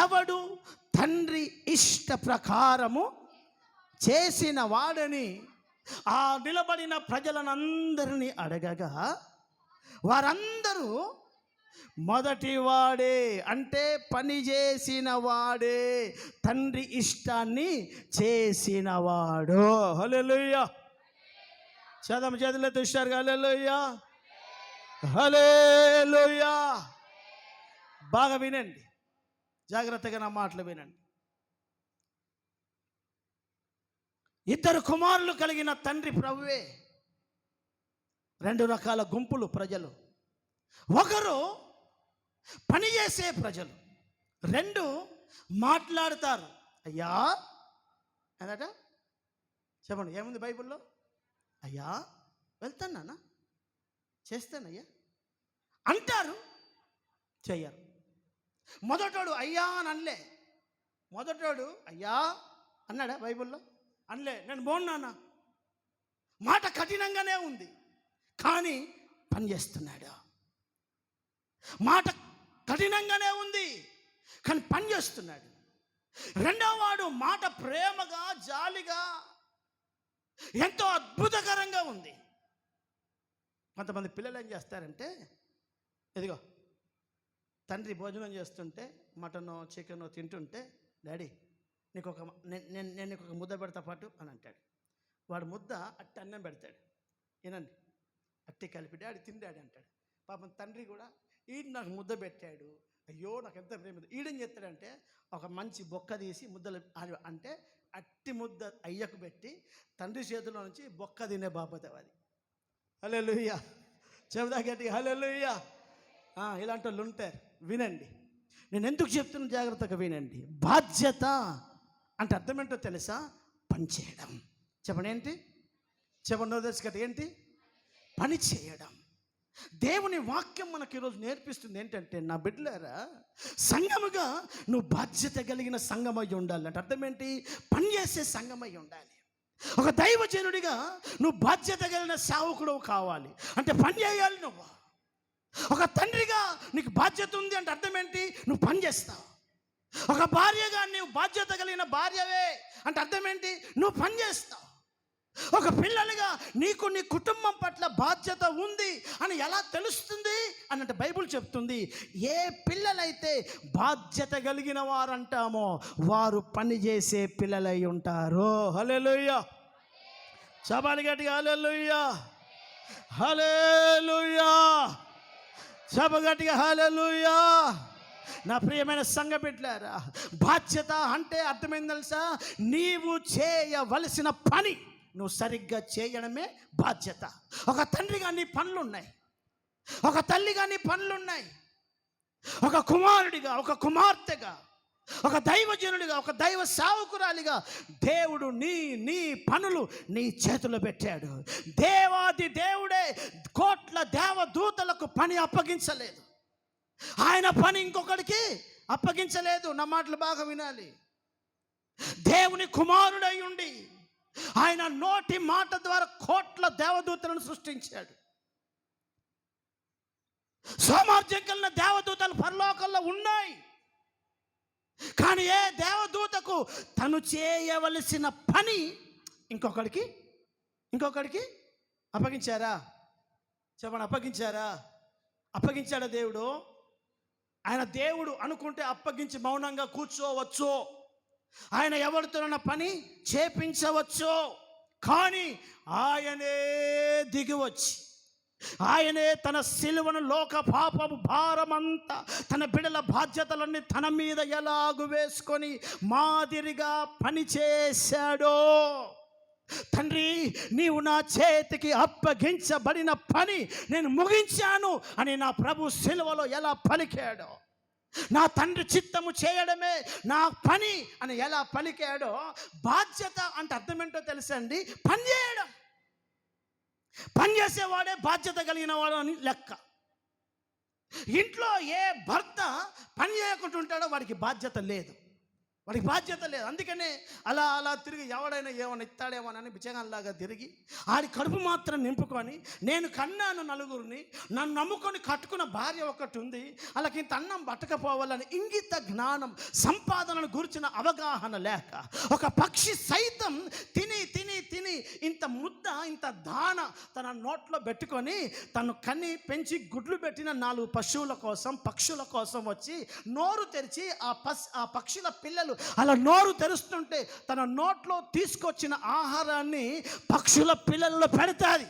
Speaker 1: ఎవడు తండ్రి ఇష్ట ప్రకారము చేసిన వాడని ఆ నిలబడిన ప్రజలనందరినీ అడగగా, వారందరూ మొదటి వాడే, అంటే పని చేసిన వాడే, తండ్రి ఇష్టాన్ని చేసిన వాడు. హల్లెలూయా. చదమ చేతులతో హుషారుగా హల్లెలూయా. హల్లెలూయా. బాగా వినండి, జాగ్రత్తగా నా మాటలు వినండి. 2 కుమారులు కలిగిన తండ్రి ప్రభువే. 2 రకాల గుంపులు ప్రజలు. ఒకరు పనిచేసే ప్రజలు, 2 మాట్లాడతారు. అయ్యా అదట చెప్పండి, ఏముంది బైబిల్లో? అయ్యా వెళ్తానా, చేస్తానయ్యా అంటారు, చెయ్యరు. మొదటోడు అయ్యా అని అనలే. మొదటోడు అయ్యా అన్నాడా బైబిల్లో? అనలే. నేను బాగున్నానా, మాట కఠినంగానే ఉంది కానీ పని చేస్తున్నాడు. మాట కఠినంగానే ఉంది కానీ పని చేస్తున్నాడు. రెండవ వాడు మాట ప్రేమగా, జాలిగా, ఎంతో అద్భుతకరంగా ఉంది. కొంతమంది పిల్లలు ఏం చేస్తారంటే, ఇదిగో తండ్రి భోజనం చేస్తుంటే మటనో చికెనో తింటుంటే, డాడీ నేను నీకు ఒక ముద్ద పెడతా పాటు అని అంటాడు. వాడు ముద్ద అట్టి అన్నం పెడతాడు, వినండి, అట్టి కలిపి డాడీ తిని డాడీ అంటాడు. పాపం తండ్రి కూడా ఈడు నాకు ముద్ద పెట్టాడు, అయ్యో నాకు ఎంత ప్రేమ. ఈడేం చేస్తాడంటే ఒక మంచి బొక్క తీసి ముద్దలు అంటే అట్టి ముద్ద అయ్యకు పెట్టి తండ్రి చేతిలో నుంచి బొక్క తినే బాపత అది. హల్లెలూయా, చెబుదా గట్టిగా హల్లెలూయా. ఇలాంటి వాళ్ళు ఉంటారు. వినండి, నేను ఎందుకు చెప్తున్నా జాగ్రత్తగా వినండి. బాధ్యత అంటే అర్థం ఏంటో తెలుసా? పని చేయడం. చెప్పండి ఏంటి? చెప్పండి తెలుసు ఏంటి? పని చేయడం. దేవుని వాక్యం మనకి ఈరోజు నేర్పిస్తుంది ఏంటంటే, నా బిడ్డలారా, సంఘముగా నువ్వు బాధ్యత కలిగిన సంఘమై ఉండాలి. అంటే అర్థం ఏంటి? పని చేసే సంఘమై ఉండాలి. ఒక దైవజనుడిగా నువ్వు బాధ్యత కలిగిన సేవకుడు కావాలి అంటే పని చేయాలి నువ్వు. ఒక తండ్రిగా నీకు బాధ్యత ఉంది అంటే అర్థం ఏంటి? నువ్వు పని చేస్తావు. ఒక భార్యగా నువ్వు బాధ్యత కలిగిన భార్యవే అంటే అర్థం ఏంటి? నువ్వు పని చేస్తావు. ఒక పిల్లలుగా నీకు నీ కుటుంబం పట్ల బాధ్యత ఉంది అని ఎలా తెలుస్తుంది అని అంటే బైబిల్ చెప్తుంది, ఏ పిల్లలైతే బాధ్యత కలిగిన వారు అంటామో వారు పని చేసే పిల్లలై ఉంటారు. హల్లెలూయా, చపాలి గట్టిగా హల్లెలూయా, హల్లెలూయా, చపగట్టిగా హల్లెలూయా. నా ప్రియమైన సంఘ బిడ్డలారా, బాధ్యత అంటే అర్థమైంది తెలుసా? నీవు చేయవలసిన పని నువ్వు సరిగ్గా చేయడమే బాధ్యత. ఒక తండ్రిగా నీ పనులున్నాయి, ఒక తల్లిగా నీ పనులున్నాయి, ఒక కుమారుడిగా, ఒక కుమార్తెగా, ఒక దైవజనుడిగా, ఒక దైవ సేవకురాలిగా దేవుడు నీ పనులు నీ చేతిలో పెట్టాడు. దేవాది దేవుడే కోట్ల దేవదూతలకు పని అప్పగించలేదు, ఆయన పని ఇంకొకరికి అప్పగించలేదు. నా మాటలు బాగా వినాలి. దేవుని కుమారుడై ఉండి ఆయన నోటి మాట ద్వారా కోట్ల దేవదూతలను సృష్టించాడు. సామర్థ్యం కలిగిన దేవదూతలు పరలోకంలో ఉన్నాయి. కానీ ఏ దేవదూతకు తను చేయవలసిన పని ఇంకొకడికి అప్పగించారా? చెప్పండి, అప్పగించారా? అప్పగించాడా దేవుడు? ఆయన దేవుడు అనుకుంటే అప్పగించి మౌనంగా కూర్చోవచ్చు, ఆయన ఎవరితోనన్న పని చేపించవచ్చు. కానీ ఆయనే దిగివచ్చి, ఆయనే తన సిలువను లోక పాపము భారమంతా, తన బిడ్డల బాధ్యతలన్నీ తన మీద ఎలాగు వేసుకొని మాదిరిగా పనిచేశాడో. తండ్రి, నీవు నా చేతికి అప్పగించబడిన పని నేను ముగించాను అని నా ప్రభు సిలువలో ఎలా పలికాడో, నా తండ్రి చిత్తము చేయడమే నా పని అని ఎలా పలికాడో, బాధ్యత అంటే అర్థం ఏంటో తెలుసా అండి? పని చేయడం. పని చేసేవాడే బాధ్యత కలిగిన వాడు అని లెక్క. ఇంట్లో ఏ భర్త పని చేయకుండా ఉంటాడో వాడికి బాధ్యత లేదు, వాడికి బాధ్యత లేదు. అందుకనే అలా తిరిగి ఎవడైనా ఏమైనా ఇస్తాడేమోనని బిచ్చగాన్లాగా తిరిగి ఆడి కడుపు మాత్రం నింపుకొని, నేను కన్నాను నలుగురిని, నన్ను నమ్ముకొని కట్టుకున్న భార్య ఒకటి ఉంది, అలాగే ఇంత అన్నం పట్టకపోవాలని ఇంగిత జ్ఞానం, సంపాదనను గురించిన అవగాహన లేక ఒక పక్షి సైతం తిని తిని తిని ఇంత ముద్ద, ఇంత దాన తన నోట్లో పెట్టుకొని తను కని పెంచి గుడ్లు పెట్టిన 4 పశువుల కోసం, పక్షుల కోసం వచ్చి నోరు తెరిచి ఆ పక్షుల పిల్లలు అలా నోరు తెరుస్తుంటే తన నోట్లో తీసుకొచ్చిన ఆహారాన్ని పక్షుల పిల్లల్లో పెడతాది.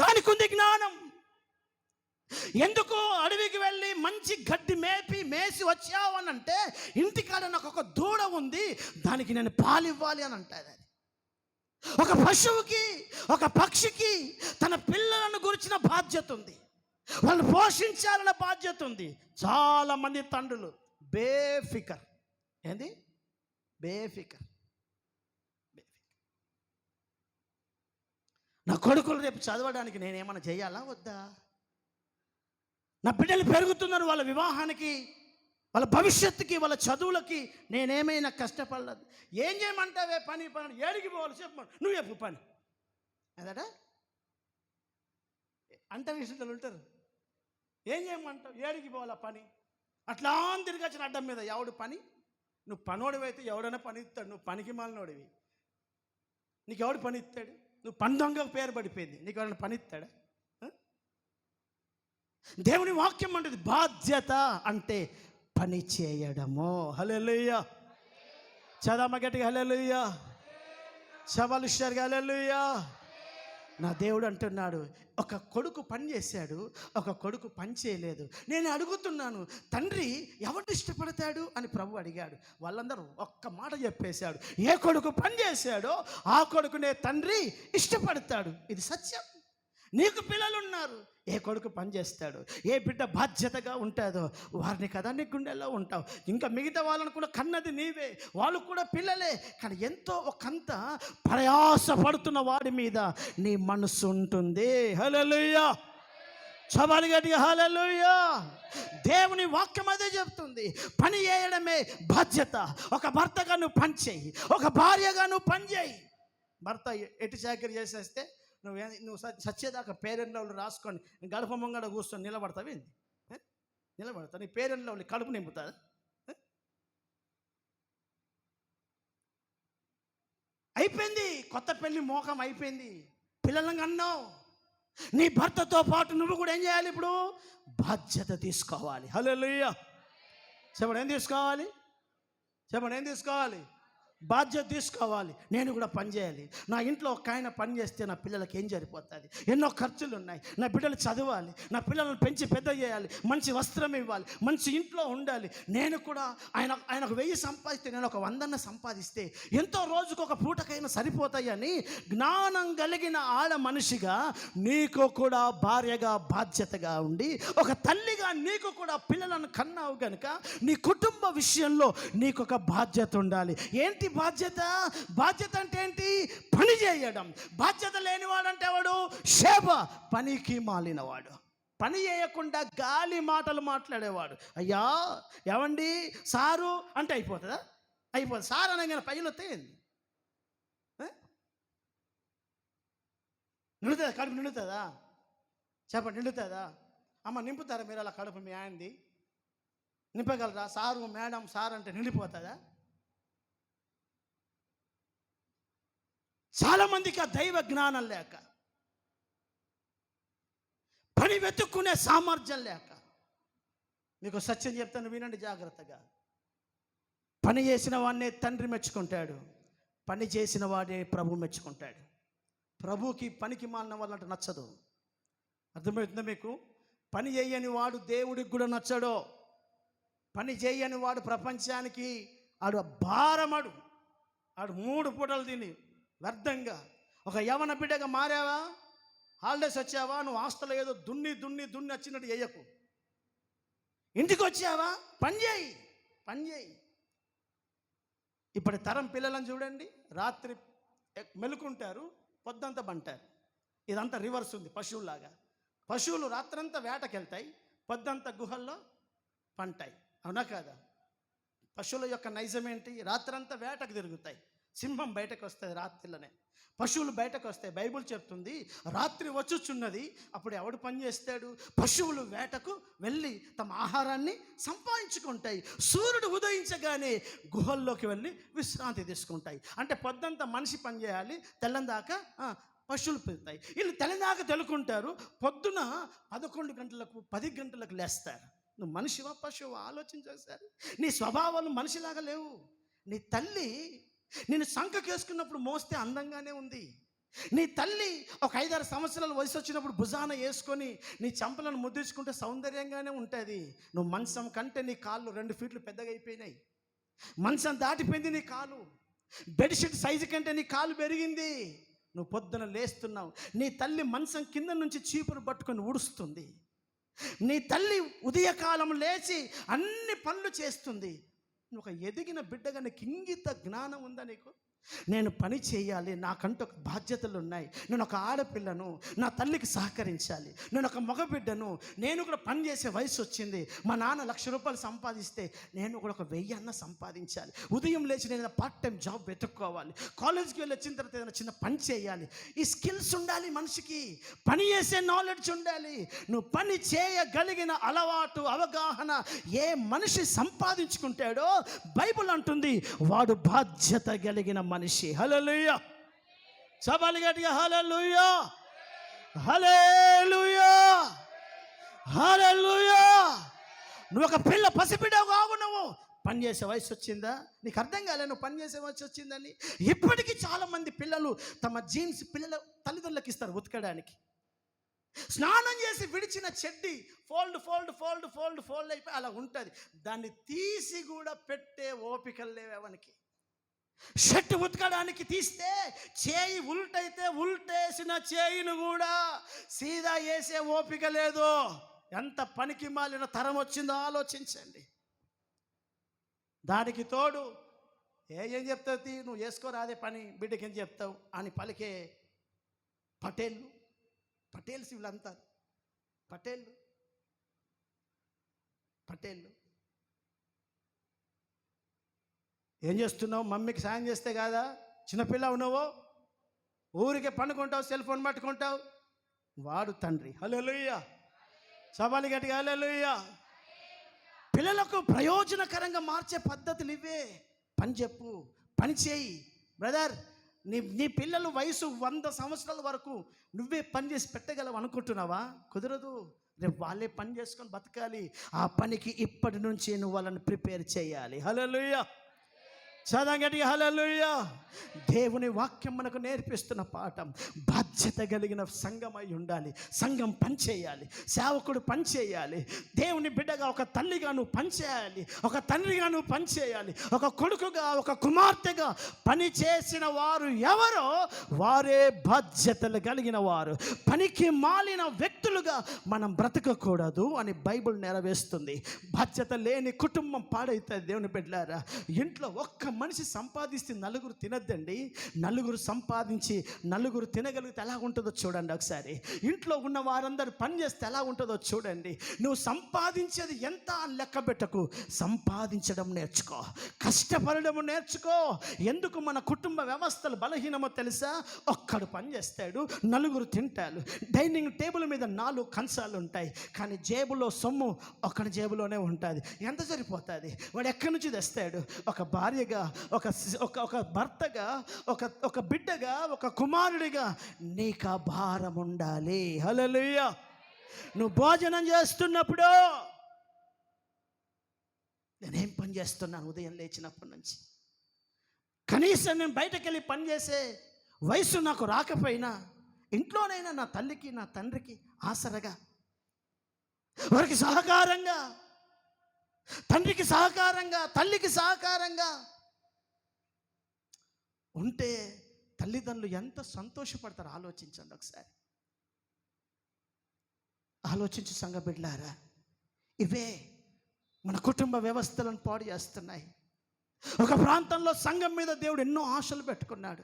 Speaker 1: దానికి ఉంది జ్ఞానం. ఎందుకు అడవికి వెళ్ళి మంచి గడ్డి మేసి వచ్చావు అని అంటే, ఇంటికాడ నాకు ఒక దూడ ఉంది, దానికి నేను పాలివ్వాలి అని అంటాది. ఒక పశువుకి, ఒక పక్షికి తన పిల్లలను గురించిన బాధ్యత ఉంది, వాళ్ళు పోషించాలన్న బాధ్యత ఉంది. చాలా మంది తండ్రులు బేఫికర్. ఏంది? బేఫికర్. నా కొడుకులు రేపు చదవడానికి నేనేమన్నా చేయాలా వద్దా? నా బిడ్డలు పెరుగుతున్నారు, వాళ్ళ వివాహానికి, వాళ్ళ భవిష్యత్తుకి, వాళ్ళ చదువులకి నేనేమైనా కష్టపడలేదు. ఏం చేయమంటావే? పని పని ఏడికి పోవాలి చెప్పు, నువ్వు చెప్పు పని అదట అంటే విషయాలు ఉంటారు. ఏం చేయమంటావు? ఏడికి పోవాలా పని? అట్లా తిరిగి వచ్చిన అడ్డం మీద ఎవడు పని? నువ్వు పనోడివైతే ఎవడైనా పని ఇస్తాడు. నువ్వు పనికి మాలినోడివి, నీకు ఎవడు పని ఇస్తాడు? నువ్వు పని దొంగ పేరు పడిపోయింది, నీకు ఎవరైనా పని ఇస్తాడా? దేవుని వాక్యం అంటుంది బాధ్యత అంటే పని చేయడము. హల్లెలూయా, చదమ గట్టిగా హల్లెలూయా, శబలిషర్గా హల్లెలూయా. నా దేవుడు అంటున్నాడు, ఒక కొడుకు పని చేశాడు, ఒక కొడుకు పని చేయలేదు. నేను అడుగుతున్నాను, తండ్రి ఎవరు ఇష్టపడతాడు అని ప్రభు అడిగాడు. వాళ్ళందరూ ఒక్క మాట చెప్పేశాడు, ఏ కొడుకు పని చేశాడో ఆ కొడుకునే తండ్రి ఇష్టపడతాడు. ఇది సత్యం. నీకు పిల్లలు ఉన్నారు, ఏ కొడుకు పని చేస్తాడు, ఏ బిడ్డ బాధ్యతగా ఉంటుందో వారిని కదా నీ గుండెల్లో ఉంటావు. ఇంకా మిగతా వాళ్ళని కూడా కన్నది నీవే, వాళ్ళు కూడా పిల్లలే. కానీ ఎంతో ఒకంత ప్రయాసపడుతున్న వాడి మీద నీ మనసు ఉంటుంది. హల్లెలూయా, చవాలి గట్టిగా హల్లెలూయా. దేవుని వాక్యం అదే చెప్తుంది, పని చేయడమే బాధ్యత. ఒక భర్తగా నువ్వు పని చేయి, ఒక భార్యగా నువ్వు పని చేయి. భర్త ఎటు చాకరీ చేసేస్తే నువ్వు సచ్చేదాకా పేరెంట్ లెవెల్ రాసుకొని గడప ముంగడ కూర్చొని నిలబడతావు ఏంది? నిలబడతావు, నీ పేరెంట్ లెవెల్ కడుపు నింపుతుంది. అయిపోయింది, కొత్త పెళ్ళి మోకం అయిపోయింది, పిల్లలను అన్నావు. నీ భర్తతో పాటు నువ్వు కూడా ఏం చేయాలి? ఇప్పుడు బాధ్యత తీసుకోవాలి. హల్లెలూయా, చెప్పండి ఏం తీసుకోవాలి? చెప్పండి ఏం తీసుకోవాలి? బాధ్యత తీసుకోవాలి. నేను కూడా పని చేయాలి. నా ఇంట్లో ఒక ఆయన పని చేస్తే నా పిల్లలకి ఏం సరిపోతుంది? ఎన్నో ఖర్చులు ఉన్నాయి. నా బిడ్డలు చదవాలి, నా పెంచి పెద్ద చేయాలి, మంచి వస్త్రం ఇవ్వాలి, మంచి ఇంట్లో ఉండాలి. నేను కూడా ఆయనకు 1000 సంపాదిస్తే నేను ఒక 100 సంపాదిస్తే ఎంతో రోజుకు ఒక పూటకైనా సరిపోతాయని జ్ఞానం కలిగిన ఆడ మనిషిగా నీకు కూడా భార్యగా బాధ్యతగా ఉండి, ఒక తల్లిగా నీకు కూడా పిల్లలను కన్నావు కనుక నీ కుటుంబ విషయంలో నీకు ఒక బాధ్యత ఉండాలి. ఏంటి బాధ్యత? బాధ్యత అంటే ఏంటి? పని చేయడం. బాధ్యత లేనివాడంటే వాడు శేబ, పనికి మాలినవాడు, పని చేయకుండా గాలి మాటలు మాట్లాడేవాడు. అయ్యా ఏమండి సారు అంటే అయిపోతుందా? అయిపోతుంది. సార్ అనగానే పైలు వస్తాయండి, నిండుతుందా? కడుపు నిండుతుందా? చెప్పండి, నిండుతుందా? అమ్మ నింపుతారా మీరు అలా కడుపు? మీ ఆయనది నింపగలరా? సారు మేడం సార్ అంటే నిండిపోతుందా? చాలామందికి ఆ దైవ జ్ఞానం లేక, పని వెతుక్కునే సామర్థ్యం లేక, మీకు సత్యం చెప్తాను వినండి జాగ్రత్తగా. పని చేసిన వాడినే తండ్రి మెచ్చుకుంటాడు, పని చేసిన వాడే ప్రభు మెచ్చుకుంటాడు. ప్రభుకి పనికి మాలిన వాళ్ళంటే నచ్చదు. అర్థమవుతుందా మీకు? పని చేయని వాడు దేవుడికి కూడా నచ్చడు. పని చేయని వాడు ప్రపంచానికి ఆడు భారమడు. ఆడు 3 పూటలు తిని వ్యర్థంగా. ఒక యవన బిడ్డగా మారావా? హాలిడేస్ వచ్చావా? నువ్వు హాస్టల్లో ఏదో దున్ని వచ్చినట్టు చేయకు. ఇంటికి వచ్చావా? పని చేయి, పని చేయి. ఇప్పటి తరం పిల్లలను చూడండి, రాత్రి మెలుకుంటారు, పొద్దంతా బంటారు. ఇదంతా రివర్స్ ఉంది. పశువులాగా పశువులు రాత్రంతా వేటకెళ్తాయి, పొద్దంతా గుహల్లో పంటాయి. అవునా కాదా? పశువుల యొక్క నైజం ఏంటి? రాత్రంతా వేటకు తిరుగుతాయి. సింహం బయటకు వస్తుంది రాత్రిలోనే, పశువులు బయటకు వస్తాయి. బైబుల్ చెప్తుంది రాత్రి వచ్చుచున్నది, అప్పుడు ఎవడు పని చేస్తాడు? పశువులు వేటకు వెళ్ళి తమ ఆహారాన్ని సంపాదించుకుంటాయి. సూర్యుడు ఉదయించగానే గుహల్లోకి వెళ్ళి విశ్రాంతి తీసుకుంటాయి. అంటే పొద్దంతా మనిషి పని చేయాలి, తెల్లందాకా పశువులు పెడతాయి. వీళ్ళు తెల్లందాకా తెలుకుంటారు, పొద్దున 11 గంటలకు 10 గంటలకు లేస్తారు. నువ్వు మనిషివా పశువు? ఆలోచించేస్తారు. నీ స్వభావాలు మనిషిలాగా లేవు. నీ తల్లి నేను సంకకేసుకున్నప్పుడు మోస్తే అందంగానే ఉంది. నీ తల్లి ఒక 5-6 సంవత్సరాల వయసు వచ్చినప్పుడు భుజాన వేసుకొని నీ చంపలను ముద్రించుకుంటే సౌందర్యంగానే ఉంటుంది. నువ్వు మంచం కంటే నీ కాళ్ళు 2 ఫీట్లు పెద్దగా అయిపోయినాయి. మంచం దాటిపోయింది నీ కాలు. బెడ్షీట్ సైజు కంటే నీ కాలు పెరిగింది. నువ్వు పొద్దున లేస్తున్నావు. నీ తల్లి మంచం కింద నుంచి చీపురు పట్టుకొని ఊడుస్తుంది. నీ తల్లి ఉదయకాలం లేచి అన్ని పనులు చేస్తుంది. నువ్వు ఒక ఎదిగిన బిడ్డగా నీకు ఇంగిత జ్ఞానం ఉందా నీకు? నేను పని చేయాలి, నాకంటూ ఒక బాధ్యతలు ఉన్నాయి, నేను ఒక ఆడపిల్లను, నా తల్లికి సహకరించాలి, నేను ఒక మగబిడ్డను, నేను కూడా పని చేసే వయసు వచ్చింది, మా నాన్న 1,00,000 రూపాయలు సంపాదిస్తే నేను కూడా ఒక 1000 అన్న సంపాదించాలి, ఉదయం లేచి నేను పార్ట్ టైం జాబ్ వెతుక్కోవాలి, కాలేజ్కి వెళ్ళి వచ్చిన తర్వాత ఏదైనా చిన్న పని చేయాలి. ఈ స్కిల్స్ ఉండాలి మనిషికి, పని చేసే నాలెడ్జ్ ఉండాలి. నువ్వు పని చేయగలిగిన అలవాటు, అవగాహన ఏ మనిషి సంపాదించుకుంటాడో బైబిల్ అంటుంది వాడు బాధ్యత కలిగిన మనిషి. హల్లెలూయా, సభలు గట్టిగా హల్లెలూయా, హల్లెలూయా, హల్లెలూయా. నువ్వు ఒక పసిబిడ్డ కావు, నువ్వు పని చేసే వయసు వచ్చిందా? నీకు అర్థం కాలే నువ్వు పని చేసే వయసు వచ్చిందని. ఇప్పటికీ చాలామంది పిల్లలు తమ జీన్స్ పిల్లల తల్లిదండ్రులకు ఇస్తారు ఉతకడానికి. స్నానం చేసి విడిచిన చెడ్డి fold fold fold fold fold అయిపోయి అలా ఉంటుంది, దాన్ని తీసి కూడా పెట్టే ఓపికలు లేవనికి. షర్ట్ ఉతకడానికి తీస్తే చేయి ఉల్టైతే ఉల్టేసిన చేయిని కూడా సీదా వేసే ఓపిక లేదు. ఎంత పనికి మాలిన తరం వచ్చిందో ఆలోచించండి. దానికి తోడు ఏం చెప్తావు, నువ్వు వేసుకోరాదే పని, బిడ్డకి ఏం చెప్తావు అని పలికే పటేల్స్ వీళ్ళంతా పటేళ్ళు. ఏం చేస్తున్నావు? మమ్మీకి సాయం చేస్తే కాదా చిన్నపిల్లవు నువ్వు? ఊరికే పండుకుంటావు, సెల్ ఫోన్ పట్టుకుంటావు. వాడు తండ్రి. హల్లెలూయా, సభలు గట్టిగా హల్లెలూయా. పిల్లలకు ప్రయోజనకరంగా మార్చే పద్ధతులు ఇవే. పని చెప్పు, పని చేయి. బ్రదర్, నీ పిల్లలు వయసు 100 సంవత్సరాల వరకు నువ్వే పని చేసి పెట్టగలవు అనుకుంటున్నావా? కుదరదు. రేపు వాళ్ళే పని చేసుకొని బతకాలి. ఆ పనికి ఇప్పటి నుంచి నువ్వు వాళ్ళని ప్రిపేర్ చేయాలి. హల్లెలూయా, చదవండి హల్లెలూయా. దేవుని వాక్యం మనకు నేర్పిస్తున్న పాఠం, బాధ్యత కలిగిన సంఘమై ఉండాలి. సంఘం పనిచేయాలి, సేవకుడు పనిచేయాలి. దేవుని బిడ్డగా ఒక తల్లిగా నువ్వు పనిచేయాలి, ఒక తండ్రిగా నువ్వు పనిచేయాలి, ఒక కొడుకుగా ఒక కుమార్తెగా పని చేసిన వారు ఎవరో వారే బాధ్యతలు కలిగిన వారు. పనికి మాలిన వ్యక్తులుగా మనం బ్రతకకూడదు అని బైబిల్ నెరవేరుస్తుంది. బాధ్యత లేని కుటుంబం పాడైతుంది. దేవుని బిడ్డలారా, ఇంట్లో ఒక్క మనిషి సంపాదిస్తే నలుగురు తినద్దండి. నలుగురు సంపాదించి నలుగురు తినగలిగితే ఎలా ఉంటుందో చూడండి ఒకసారి. ఇంట్లో ఉన్న వారందరూ పని చేస్తే ఎలా ఉంటుందో చూడండి. నువ్వు సంపాదించేది ఎంత అని లెక్క పెట్టకు, సంపాదించడం నేర్చుకో, కష్టపడడం నేర్చుకో. ఎందుకు మన కుటుంబ వ్యవస్థలు బలహీనమో తెలుసా? ఒక్కడు పని చేస్తాడు, నలుగురు తింటారు. డైనింగ్ టేబుల్ మీద 4 కంచాలు ఉంటాయి, కానీ జేబులో సొమ్ము ఒక్కడి జేబులోనే ఉంటుంది. ఎంత సరిపోతుంది? వాడు ఎక్కడి నుంచి తెస్తాడు? ఒక భార్యగా, ఒక భర్తగా, ఒక బిడ్డగా, ఒక కుమారుడిగా నీకు ఆ భారం ఉండాలి. హల్లెలూయా. నువ్వు భోజనం చేస్తున్నప్పుడు నేనేం పని చేస్తున్నాను ఉదయం లేచినప్పటి నుంచి? కనీసం నేను బయటకు వెళ్ళి పని చేసే వయసు నాకు రాకపోయినా ఇంట్లోనైనా నా తల్లికి నా తండ్రికి ఆసరగా, వారికి సహకారంగా, తండ్రికి సహకారంగా, తల్లికి సహకారంగా ఉంటే తల్లిదండ్రులు ఎంత సంతోషపడతారో ఆలోచించండి ఒకసారి. ఆలోచించి సంఘ బిడ్డలారా, ఇవే మన కుటుంబ వ్యవస్థలను పాడు చేస్తున్నాయి. ఒక ప్రాంతంలో సంఘం మీద దేవుడు ఎన్నో ఆశలు పెట్టుకున్నాడు.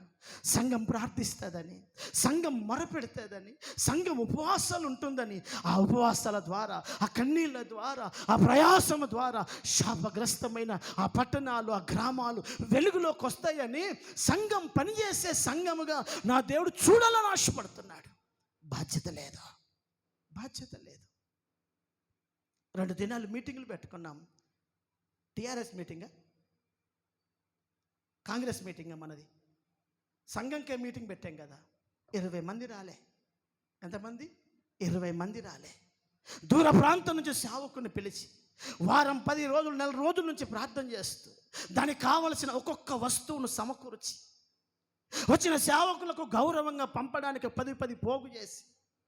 Speaker 1: సంఘం ప్రార్థిస్తుందని, సంఘం మొరపెడుతుందని, సంఘం ఉపవాసాలు ఉంటుందని. ఆ ఉపవాసాల ద్వారా, ఆ కన్నీళ్ళ ద్వారా, ఆ ప్రయాసము ద్వారా శాపగ్రస్తమైన ఆ పట్టణాలు, ఆ గ్రామాలు వెలుగులోకి వస్తాయని సంఘం పనిచేసే సంఘముగా నా దేవుడు చూడాలని ఆశపడుతున్నాడు. బాధ్యత లేదు. 2 దినాలు మీటింగులు పెట్టుకున్నాం. టీఆర్ఎస్ మీటింగా, కాంగ్రెస్ మీటింగ్ మనది? సంఘంకే మీటింగ్ పెట్టాం కదా, 20 మంది రాలే. ఎంతమంది? 20 మంది రాలే. దూర ప్రాంతం నుంచి సేవకుని పిలిచి వారం 10 రోజులు, 4 రోజుల నుంచి ప్రార్థన చేస్తూ దానికి కావలసిన ఒక్కొక్క వస్తువును సమకూర్చి వచ్చిన సేవకులకు గౌరవంగా పంపడానికి 10 పోగు చేసి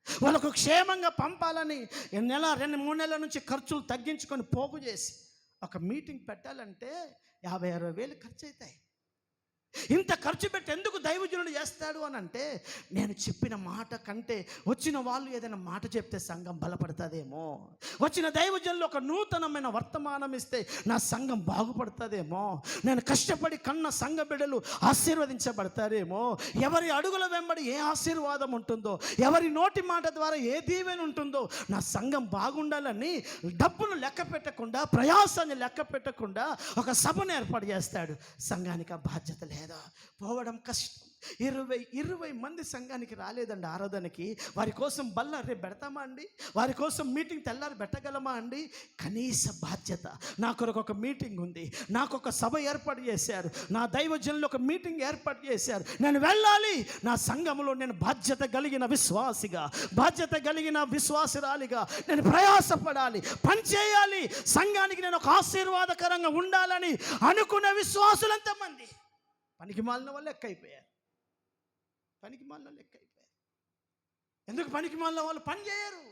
Speaker 1: వాళ్ళకు క్షేమంగా పంపాలని 2-3 నెలల నుంచి ఖర్చులు తగ్గించుకొని పోగు చేసి ఒక మీటింగ్ పెట్టాలంటే 50-60 వేలు ఖర్చు అవుతాయి. ఇంత ఖర్చు పెట్టి ఎందుకు దైవజనుడు చేస్తాడు అని అంటే, నేను చెప్పిన మాట కంటే వచ్చిన వాళ్ళు ఏదైనా మాట చెప్తే సంఘం బలపడుతుందేమో, వచ్చిన దైవజనులు ఒక నూతనమైన వర్తమానం ఇస్తే నా సంఘం బాగుపడుతుందేమో, నేను కష్టపడి కన్న సంఘ బిడ్డలు ఆశీర్వదించబడతారేమో, ఎవరి అడుగుల వెంబడి ఏ ఆశీర్వాదం ఉంటుందో, ఎవరి నోటి మాట ద్వారా ఏ దీవెన ఉంటుందో, నా సంఘం బాగుండాలని డబ్బును లెక్క పెట్టకుండా, ప్రయాసాన్ని లెక్క పెట్టకుండా ఒక సభను ఏర్పాటు చేస్తాడు. సంఘానికి ఆ బాధ్యత లేదా? పోవడం కష్టం. 20 మంది సంఘానికి రాలేదండి ఆరాధనకి. వారి కోసం బల్ల రేపు పెడతామా అండి? వారి కోసం మీటింగ్ తెల్లారి పెట్టగలమా అండి? కనీస బాధ్యత. నా కొరకు ఒక మీటింగ్ ఉంది, నాకు ఒక సభ ఏర్పాటు చేశారు, నా దైవజనులు ఒక మీటింగ్ ఏర్పాటు చేశారు, నేను వెళ్ళాలి. నా సంఘములో నేను బాధ్యత కలిగిన విశ్వాసిగా, బాధ్యత కలిగిన విశ్వాసురాలిగా నేను ప్రయాసపడాలి, పనిచేయాలి, సంఘానికి నేను ఒక ఆశీర్వాదకరంగా ఉండాలని అనుకునే విశ్వాసులు ఎంతమంది? పనికి మాలిన వాళ్ళు లెక్కైపోయారు. పనికి మాలిన లెక్కైపోయారు. ఎందుకు పనికి మాలిన వాళ్ళు పని చేయరు?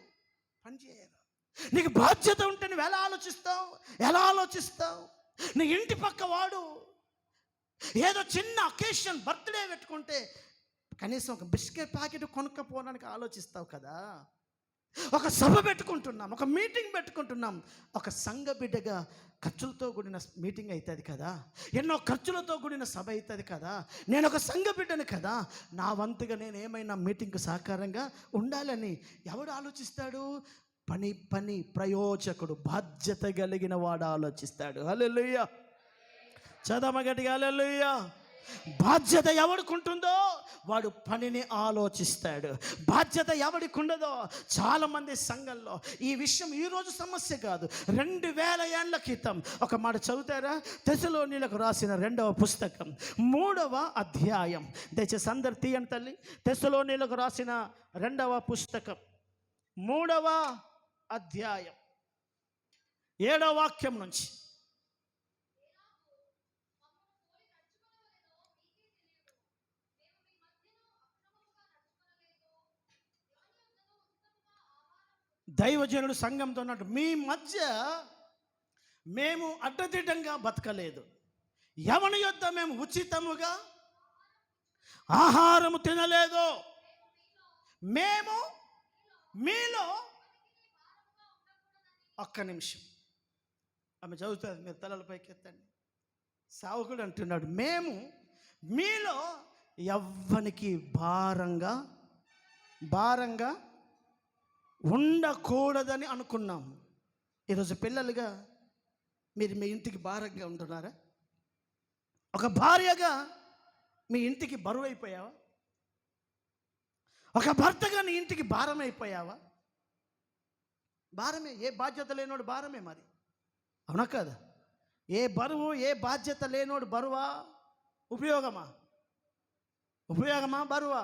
Speaker 1: నీకు బాధ్యత ఉంటే నువ్వు ఎలా ఆలోచిస్తావు? నీ ఇంటి పక్క వాడు ఏదో చిన్న అకేషన్, బర్త్డే పెట్టుకుంటే కనీసం ఒక బిస్కెట్ ప్యాకెట్ కొనుక్కపోవడానికి ఆలోచిస్తావు కదా. ఒక సభ పెట్టుకుంటున్నాం, ఒక మీటింగ్ పెట్టుకుంటున్నాం, ఒక సంఘ బిడ్డగా ఖర్చులతో కూడిన మీటింగ్ అవుతుంది కదా, ఎన్నో ఖర్చులతో కూడిన సభ అవుతుంది కదా. నేను ఒక సంఘ బిడ్డను కదా, నా వంతుగా నేను ఏమైనా మీటింగ్కు సహకారంగా ఉండాలని ఎవడు ఆలోచిస్తాడు? పని ప్రయోజకుడు, బాధ్యత కలిగిన వాడు ఆలోచిస్తాడు. హల్లెలూయా, చదవగట్టిగా హల్లెలూయా. బాధ్యత ఎవడికి ఉంటుందో వాడు పనిని ఆలోచిస్తాడు. బాధ్యత ఎవడికి ఉండదో, చాలామంది సంఘంలో ఈ విషయం ఈరోజు సమస్య కాదు, 2000 ఏళ్ల క్రితం. ఒక మాట చదువుతారా? తెస్సలోనీయులకు రాసిన 2వ పుస్తకం 3వ అధ్యాయం. దయచేసి అందరు తీయండి తల్లి. తెస్సలోనీయులకు రాసిన 2వ పుస్తకం 3వ అధ్యాయం 7వ వాక్యం నుంచి. దైవజనుడు సంఘంతో ఉన్నట్టు, మీ మధ్య మేము అడ్డదిడ్డంగా బతకలేదు, ఎవని యొద్ద మేము ఉచితముగా ఆహారము తినలేదు, మేము మీలో ఒక్క నిమిషం ఆమె చదువుతుంది, మీరు తలల పైకి ఎత్తండి. సావుకుడు అంటున్నాడు, మేము మీలో ఎవ్వనికి భారంగా ఉండకూడదని అనుకున్నాం. ఈరోజు పిల్లలుగా మీరు మీ ఇంటికి భారంగా ఉంటున్నారా? ఒక భార్యగా మీ ఇంటికి బరువు అయిపోయావా? ఒక భర్తగా నీ ఇంటికి భారం అయిపోయావా? భారమే. ఏ బాధ్యత లేనోడు భారమే మరి, అవునా కదా? ఏ బాధ్యత లేనోడు బరువా? ఉపయోగమా బరువా?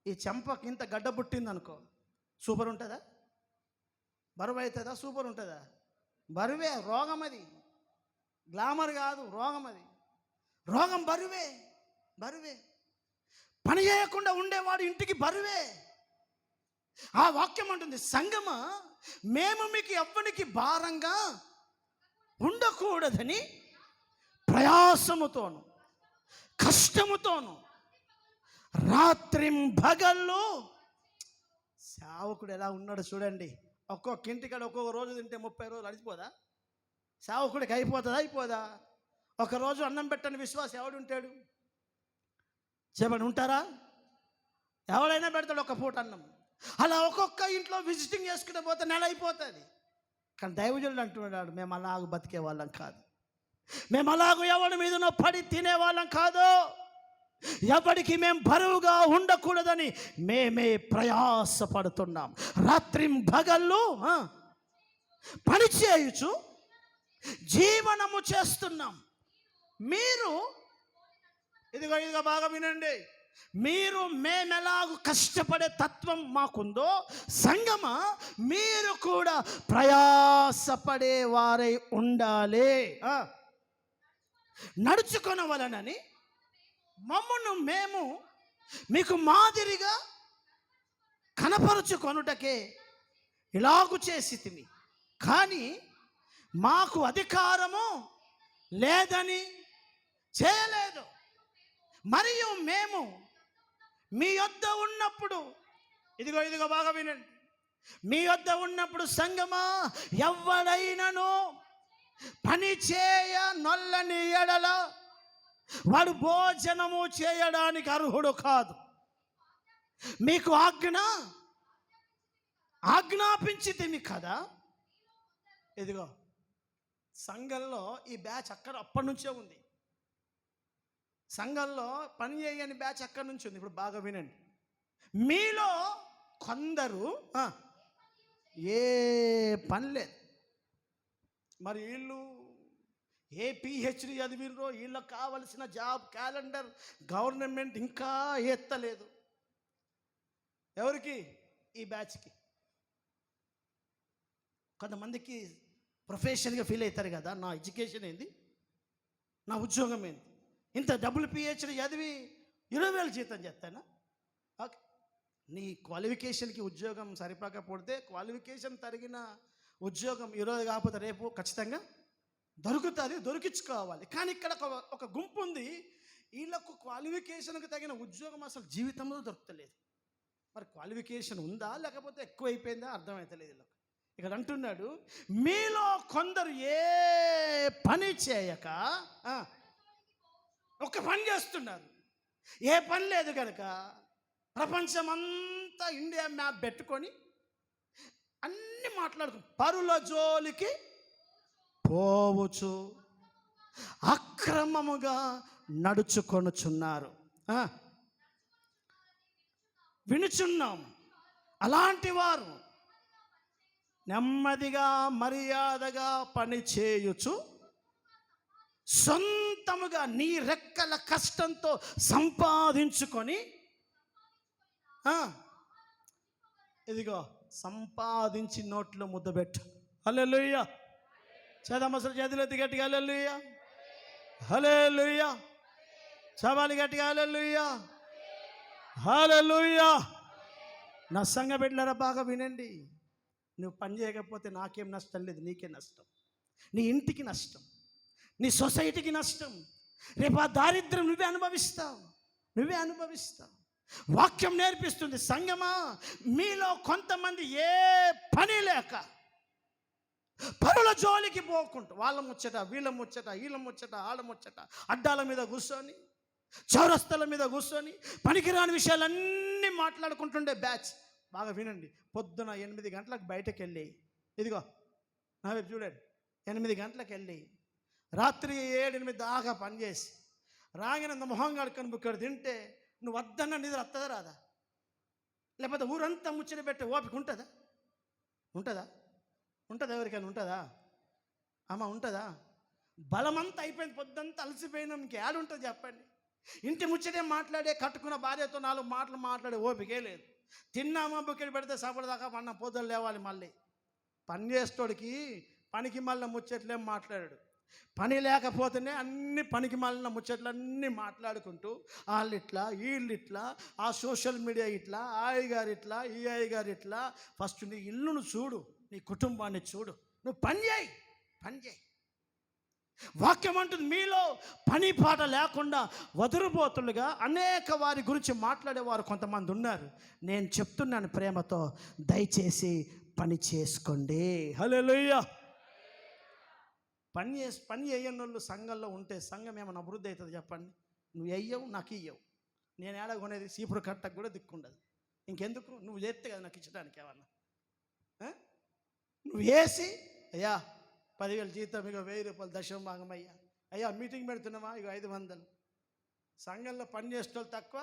Speaker 1: ఈ చెంపకి ఇంత గడ్డ పుట్టింది అనుకో, సూపర్ ఉంటుందా? బరువు అవుతుందా? సూపర్ ఉంటుందా? బరువే. రోగం అది, గ్లామర్ కాదు, రోగం అది. రోగం బరువే. పని చేయకుండా ఉండేవాడు ఇంటికి బరువే. ఆ వాక్యం అంటుంది, సంగమా మేము మీకు ఎవ్వనికి భారంగా ఉండకూడదని ప్రయాసముతోను కష్టముతోను రాత్రింబగళ్ళు. సేవకుడు ఎలా ఉన్నాడు చూడండి. ఒక్కొక్క ఇంటికాడ ఒక్కొక్క రోజు తింటే 30 రోజులు అడిచిపోదా? సేవకుడికి అయిపోదా? ఒకరోజు అన్నం పెట్టని విశ్వాసం ఎవడుంటాడు చెప్పండి? ఉంటారా? ఎవడైనా పెడతాడు ఒక పూట అన్నం. అలా ఒక్కొక్క ఇంట్లో విజిటింగ్ చేసుకుంటే పోతే నెల అయిపోతుంది. కానీ దైవజనుడు అంటున్నాడు, మేము అలాగ బతికే వాళ్ళం కాదు, మేము అలాగ ఎవరి మీదనో పడి తినేవాళ్ళం కాదు, ఎవరికి మేము బరువుగా ఉండకూడదని మేమే ప్రయాసపడుతున్నాం. రాత్రింబగళ్ళు పని చేయుచు జీవనము చేస్తున్నాం. మీరు ఇదిగో బాగా వినండి, మీరు మేమెలాగూ కష్టపడే తత్వం మాకుందో సంగమా మీరు కూడా ప్రయాసపడే వారై ఉండాలి. నడుచుకొనవలనని మమ్మను మేము మీకు మాదిరిగా కనపరుచుకొనుటకే ఇలాగు చేసితిమి, కానీ మాకు అధికారము లేదని చేయలేదు. మరియు మేము మీ యొద్ద ఉన్నప్పుడు, ఇదిగో బాగా వినండి, మీ యొద్ద ఉన్నప్పుడు సంగమా, ఎవడైనను పని చేయ నొల్లని ఎడల వాడు భోజనము చేయడానికి అర్హుడు కాదు. మీకు ఆజ్ఞాపించితిమి కదా. ఇదిగో సంఘంలో ఈ బ్యాచ్ అప్పటి నుంచే ఉంది. సంఘంలో పని చేయని బ్యాచ్ అక్కడి నుంచి ఉంది. ఇప్పుడు బాగా వినండి, మీలో కొందరు ఏ పని లేదు. మరి వీళ్ళు ఏ పిహెచ్డి చదివినరో, వీళ్ళకి కావలసిన జాబ్ క్యాలెండర్ గవర్నమెంట్ ఇంకా ఎత్తలేదు. ఎవరికి? ఈ బ్యాచ్కి. కొంతమందికి ప్రొఫెషన్గా ఫీల్ అవుతారు కదా, నా ఎడ్యుకేషన్ ఏంది, నా ఉద్యోగం ఏంది, ఇంత డబుల్ పిహెచ్డి చదివి 20,000 జీతం చేస్తానా? ఓకే, నీ క్వాలిఫికేషన్కి ఉద్యోగం సరిపోకపోతే క్వాలిఫికేషన్ తరిగిన ఉద్యోగం ఈరోజు కాకపోతే రేపు ఖచ్చితంగా దొరుకుతుంది, దొరికించుకోవాలి. కానీ ఇక్కడ ఒక గుంపు ఉంది, వీళ్ళకు క్వాలిఫికేషన్కి తగిన ఉద్యోగం అసలు జీవితంలో దొరకలేదు. మరి క్వాలిఫికేషన్ ఉందా లేకపోతే ఎక్కువైపోయిందా అర్థమవుతలేదు వీళ్ళకి. ఇక్కడ అంటున్నాడు, మీలో కొందరు ఏ పని చేయక ఒక పని చేస్తున్నారు. ఏ పని లేదు కనుక ప్రపంచమంతా ఇండియా మ్యాప్ పెట్టుకొని అన్ని మాట్లాడుకు పరుల జోలికి పోవచ్చు, అక్రమముగా నడుచుకొనుచున్నారు. వినుచున్నాం. అలాంటి వారు నెమ్మదిగా మర్యాదగా పని చేయుచు సొంతముగా నీ రెక్కల కష్టంతో సంపాదించుకొని, ఇదిగో సంపాదించి నోట్లో ముద్దబెట్టు. హల్లెలూయా. చేదమసలు చేతులు ఎత్తి గట్టిగా హల్లెలూయా, హల్లెలూయా. చవాలి గట్టిగా హల్లెలూయా, హల్లెలూయా. నా సంఘ బిడ్డలారా బాగా వినండి, నువ్వు పని చేయకపోతే నాకేం నష్టం లేదు, నీకే నష్టం, నీ ఇంటికి నష్టం, నీ సొసైటీకి నష్టం. రేపు ఆ దారిద్ర్యం నువ్వే అనుభవిస్తావు. వాక్యం నేర్పిస్తుంది, సంగమా, మీలో కొంతమంది ఏ పని లేక పరుల జోలికి పోకుండా వాళ్ళ ముచ్చట వీళ్ళ ముచ్చట ఆళ్ళ ముచ్చట అడ్డాల మీద కూర్చొని, చౌరస్తల మీద కూర్చొని పనికిరాని విషయాలన్నీ మాట్లాడుకుంటుండే బ్యాచ్. బాగా వినండి, పొద్దున 8 గంటలకు బయటకు వెళ్ళి, ఇదిగో నా వైపు చూడండి, 8 గంటలకు వెళ్ళి రాత్రి 7-8 దాకా పనిచేసి రాగినంత మొహం కడుకొని బుక్కడు తింటే నువ్వు వద్దన్న నిద్ర వస్తుందా రాదా? లేకపోతే ఊరంతా ముచ్చట పెట్టే ఓపిక ఉంటుందా? ఎవరికైనా ఉంటుందా అమ్మ? ఉంటుందా? బలమంతా అయిపోయింది, పొద్దంతా అలసిపోయినాం, ఇంకేడుంటుంది చెప్పండి. ఇంటి ముచ్చటే మాట్లాడే, కట్టుకున్న భార్యతో 4 మాటలు మాట్లాడే ఓపికే లేదు. తిన్నామా బుక్కెట్ పెడితే సపడదాకా పన్న పొద్దులు లేవాలి. మళ్ళీ పని చేసేటోడికి పనికి మళ్ళీ ముచ్చట్లేం మాట్లాడాడు. పని లేకపోతేనే అన్ని పనికి మళ్ళీ ముచ్చట్లన్నీ మాట్లాడుకుంటూ వాళ్ళు ఇట్లా వీళ్ళు ఇట్లా, ఆ సోషల్ మీడియా ఇట్లా, గారు ఇట్లా, ఈ గారు ఇట్లా. ఫస్ట్ నీ ఇల్లును చూడు, నీ కుటుంబాన్ని చూడు, నువ్వు పని చేయి. వాక్యం అంటుంది, మీలో పని పాట లేకుండా వదురుబోతులుగా అనేక వారి గురించి మాట్లాడేవారు కొంతమంది ఉన్నారు. నేను చెప్తున్నాను ప్రేమతో, దయచేసి పని చేసుకోండి. హల్లెలూయా. పని చేయని వాళ్ళు సంఘంలో ఉంటే సంఘం ఏమైనా అభివృద్ధి అవుతుంది చెప్పండి? నువ్వు వెయ్యవు, నాకు ఇయ్యవు, నేను ఏడగొనేది సీపురు కట్టకు కూడా దిక్కుండదు. ఇంకెందుకు? నువ్వు చేస్తే కదా నాకు ఇచ్చడానికి ఏమన్నా. నువ్వు వేసి, అయ్యా 10,000 జీతం, ఇక 1,000 రూపాయలు దశమ భాగం, అయ్యా మీటింగ్ పెడుతున్నావా, ఇక 500. సంఘంలో పని చేసేటోళ్ళు తక్కువ,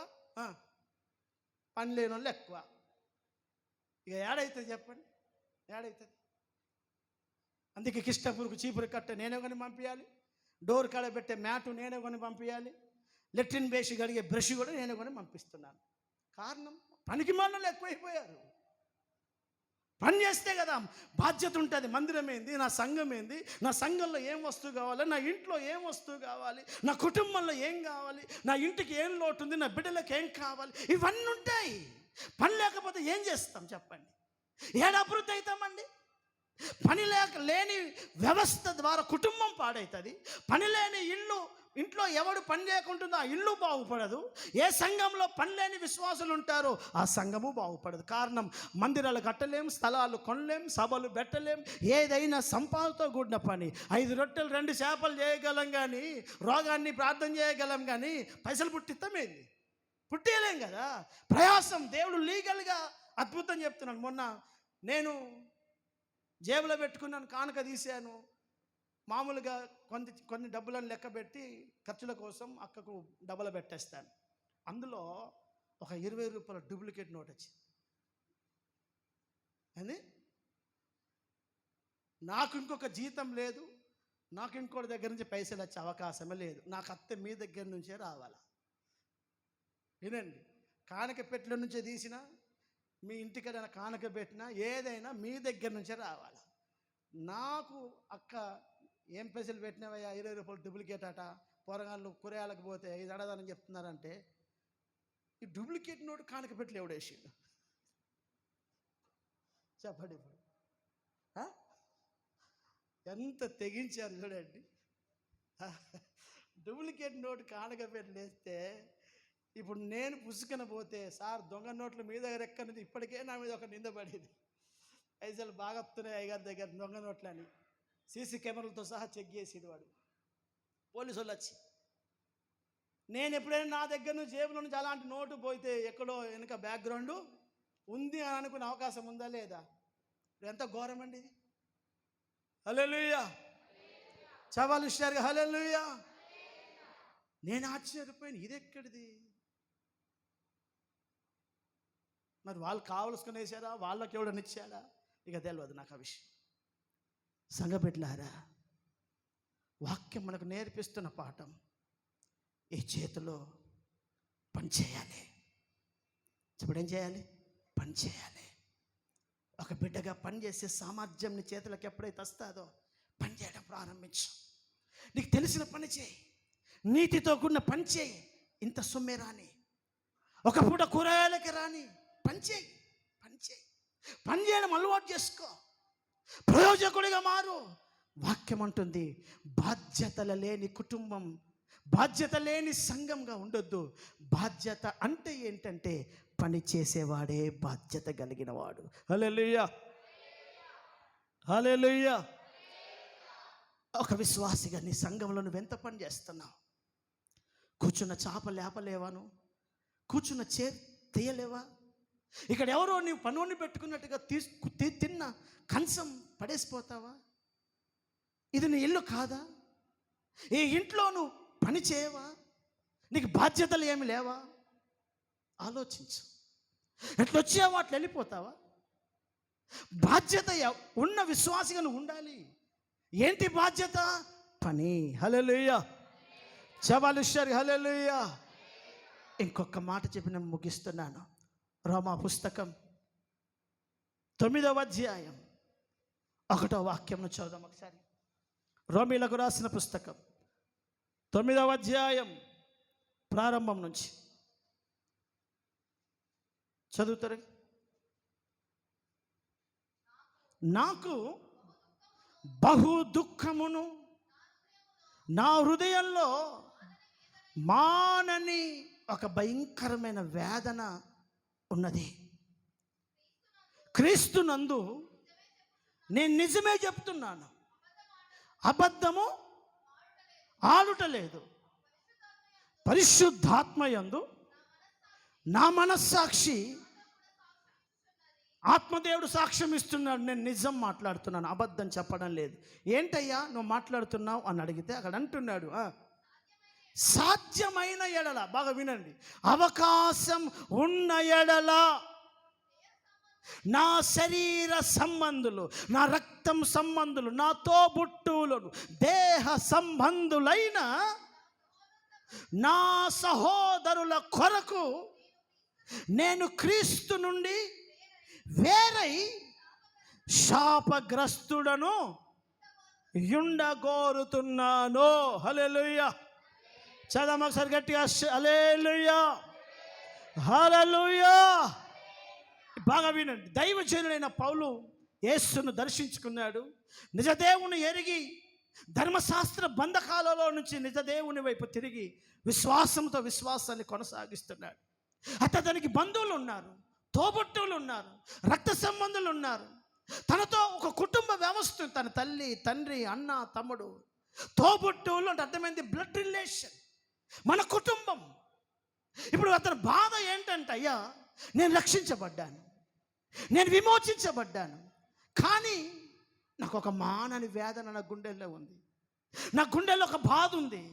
Speaker 1: పని లేని వాళ్ళు ఎక్కువ. ఇక ఏడవుతుంది చెప్పండి? ఏడవుతుంది. అందుకే కిష్టపూర్కు చీపురు కట్ట నేనే కొని పంపించాలి, డోర్ కాడ పెట్టే మ్యాటు నేనే కొని పంపించాలి, లెట్రిన్ బేసి కడిగే బ్రష్ కూడా నేనే కొని పంపిస్తున్నాను. కారణం, పనికి మానలు ఎక్కువైపోయారు. పని చేస్తే కదా బాధ్యత ఉంటుంది. మందిరం ఏంది, నా సంఘం ఏంది, నా సంఘంలో ఏం వస్తువు కావాలి, నా ఇంట్లో ఏం వస్తువు కావాలి, నా కుటుంబంలో ఏం కావాలి, నా ఇంటికి ఏం లోటు ఉంది, నా బిడ్డలకు ఏం కావాలి, ఇవన్నీ ఉంటాయి. పని లేకపోతే ఏం చేస్తాం చెప్పండి? ఏడ అభివృద్ధి అవుతామండి? పని లేని వ్యవస్థ ద్వారా కుటుంబం పాడవుతుంది. పని లేని ఇల్లు ఇంట్లో ఎవడు పని చేయకుంటుందో ఆ ఇల్లు బాగుపడదు. ఏ సంఘంలో పని లేని విశ్వాసులు ఉంటారో ఆ సంఘము బాగుపడదు. కారణం, మందిరాలు కట్టలేం, స్థలాలు కొనలేం, సభలు పెట్టలేం. ఏదైనా సంపాదనతో కూడిన పని. 5 రొట్టెలు 2 చేపలు చేయగలం కానీ, రోగాన్ని ప్రార్థన చేయగలం కానీ, పైసలు పుట్టిస్తామేంది? పుట్టేయలేం కదా. ప్రయాసం. దేవుడు లీగల్గా అద్భుతం చెప్తున్నాను. మొన్న నేను జేబులో పెట్టుకున్నాను, కానుక తీశాను. మామూలుగా కొన్ని డబ్బులను లెక్క పెట్టి ఖర్చుల కోసం అక్కకు డబ్బులు పెట్టేస్తాను. అందులో ఒక 20 రూపాయల డూప్లికేట్ నోట్ వచ్చింది. అని నాకు ఇంకొక జీతం లేదు, నాకు ఇంకోటి దగ్గర నుంచి పైసలు వచ్చే అవకాశమే లేదు. నాకు అత్తే మీ దగ్గర నుంచే రావాలా. వినండి, కానుక పెట్టెల నుంచే తీసినా, మీ ఇంటికైనా కానుక పెట్టినా, ఏదైనా మీ దగ్గర నుంచే రావాలా. నాకు అక్క ఏం పైసలు పెట్టినావయ్యా, 20 రూపాయలు డూప్లికేట్ అట, పొరగాళ్ళు కూరగాయలకు పోతే 5 అడదానని చెప్తున్నారంటే, ఈ డూప్లికేట్ నోటు కానుక పెట్టలు ఎవడేసిండు చెప్పండి. ఇప్పుడు ఎంత తెగించారు చూడండి. డూప్లికేట్ నోటు కానుక పెట్టలు వేస్తే ఇప్పుడు నేను పుసుకన పోతే, సార్ దొంగ నోట్లు మీ దగ్గర ఎక్కడిది, ఇప్పటికే నా మీద ఒక నింద పడేది. పైసలు బాగా వస్తున్నాయి అయ్యగారి దగ్గర దొంగ నోట్లని. సీసీ కెమెరాలతో సహా చెక్ చేసేది వాడు, పోలీసు వాళ్ళు వచ్చి. నేను ఎప్పుడైనా నా దగ్గర నుంచి జేబులో నుంచి అలాంటి నోటు పోతే ఎక్కడో వెనుక బ్యాక్గ్రౌండ్ ఉంది అని అనుకునే అవకాశం ఉందా లేదా? ఇప్పుడు ఎంత ఘోరం అండి ఇది. హల్లెలూయా, చవాలు ఇష్టారుగా హల్లెలూయా. నేను ఆశ్చర్యపోయాను, ఇది ఎక్కడిది. మరి వాళ్ళు కావలసుకుని వేసారా, వాళ్ళకి ఎవడని ఇచ్చాడా, ఇక తెలియదు నాకు ఆ విషయం. సంఘబిడ్డలారా, వాక్యం మనకు నేర్పిస్తున్న పాఠం, ఈ చేతిలో పని చేయాలి. ఇప్పుడు ఏం చేయాలి? పని చేయాలి. ఒక బిడ్డగా పని చేసే సామర్థ్యం నీ చేతులకు ఎప్పుడైతే వస్తుందో పని చేయడం ప్రారంభించు. నీకు తెలిసిన పని చేయి, నీతితో కూడిన పని చేయి. ఇంత సొమ్మే రాని, ఒక పూట కూరగాయలకి రాని, పని చేయి. పని చేయడం అలవాటు చేసుకో, ప్రయోజకుడిగా మారు. వాక్యం అంటుంది, బాధ్యతల లేని కుటుంబం, బాధ్యత లేని సంఘంగా ఉండొద్దు. బాధ్యత అంటే ఏంటంటే పని చేసేవాడే బాధ్యత కలిగిన వాడు. హల్లెలూయా, హల్లెలూయా. ఒక విశ్వాసిగా నీ సంఘంలో నువ్వు ఎంత పని చేస్తున్నావు? కూర్చున్న చేప లేపలేవాను, కూర్చున్న చైర్ తీయలేవా? ఇక్కడ ఎవరో నీవు పనుని పెట్టుకున్నట్టుగా తిన్న కంచం పడేసిపోతావా? ఇది నీ ఇల్లు కాదా? ఈ ఇంట్లో నువ్వు పని చేయవా? నీకు బాధ్యతలు ఏమి లేవా? ఆలోచించు. ఎట్లా వచ్చావో అట్లా వెళ్ళిపోతావా? బాధ్యత ఉన్న విశ్వాసిగా నువ్వు ఉండాలి. ఏంటి బాధ్యత? పని. హల్లెలూయా, చవాలు ఇష్టారు హల్లెలూయా. ఇంకొక మాట చెప్పి నేను ముగిస్తున్నాను. రోమా పుస్తకం 9వ అధ్యాయం 1వ వాక్యంను చదువుదాం ఒకసారి. రోమీలకు రాసిన పుస్తకం 9వ అధ్యాయం ప్రారంభం నుంచి చదువుతారు. నాకు బహు దుఃఖమును నా హృదయంలో మానని ఒక భయంకరమైన వేదన ఉన్నది. క్రీస్తునందు నేను నిజమే చెప్తున్నాను, అబద్ధము ఆలుటలేదు. పరిశుద్ధాత్మయందు నా మనస్సాక్షి, ఆత్మదేవుడు సాక్ష్యం ఇస్తున్నాడు, నేను నిజం మాట్లాడుతున్నాను, అబద్ధం చెప్పడం లేదు. ఏంటయ్యా నువ్వు మాట్లాడుతున్నావు అని అడిగితే అక్కడ అంటున్నాడు, సాధ్యమైన ఎడల, బాగా వినండి, అవకాశం ఉన్న ఎడల నా శరీర సంబంధులు, నా రక్తం సంబంధులు, నా తోబుట్టువులను, దేహ సంబంధులైన నా సహోదరుల కొరకు నేను క్రీస్తు నుండి వేరై శాపగ్రస్తుడను యుండగోరుతున్నాను. హల్లెలూయా. చదవం ఒకసారి గట్టిగా, హల్లెలూయా, హల్లెలూయా. బాగా వినండి. దైవజనుడైన పౌలు యేసును దర్శించుకున్నాడు. నిజదేవుని ఎరిగి ధర్మశాస్త్ర బంధకాలలో నుంచి నిజదేవుని వైపు తిరిగి విశ్వాసంతో విశ్వాసాన్ని కొనసాగిస్తున్నాడు. అతనికి బంధువులు ఉన్నారు, తోబుట్టువులు ఉన్నారు, రక్త సంబంధులు ఉన్నారు. తనతో ఒక కుటుంబ వ్యవస్థ, తన తల్లి, తండ్రి, అన్న, తమ్ముడు, తోబుట్టువులు అంటే అర్థమైంది బ్లడ్ రిలేషన్, మన కుటుంబం. ఇప్పుడు అతని బాధ ఏంటంటే, అయ్యా నేను రక్షించబడ్డాను, నేను విమోచించబడ్డాను, కానీ నాకు ఒక మానని వేదన నా గుండెల్లో ఉంది, నా గుండెల్లో ఒక బాధ ఉంది.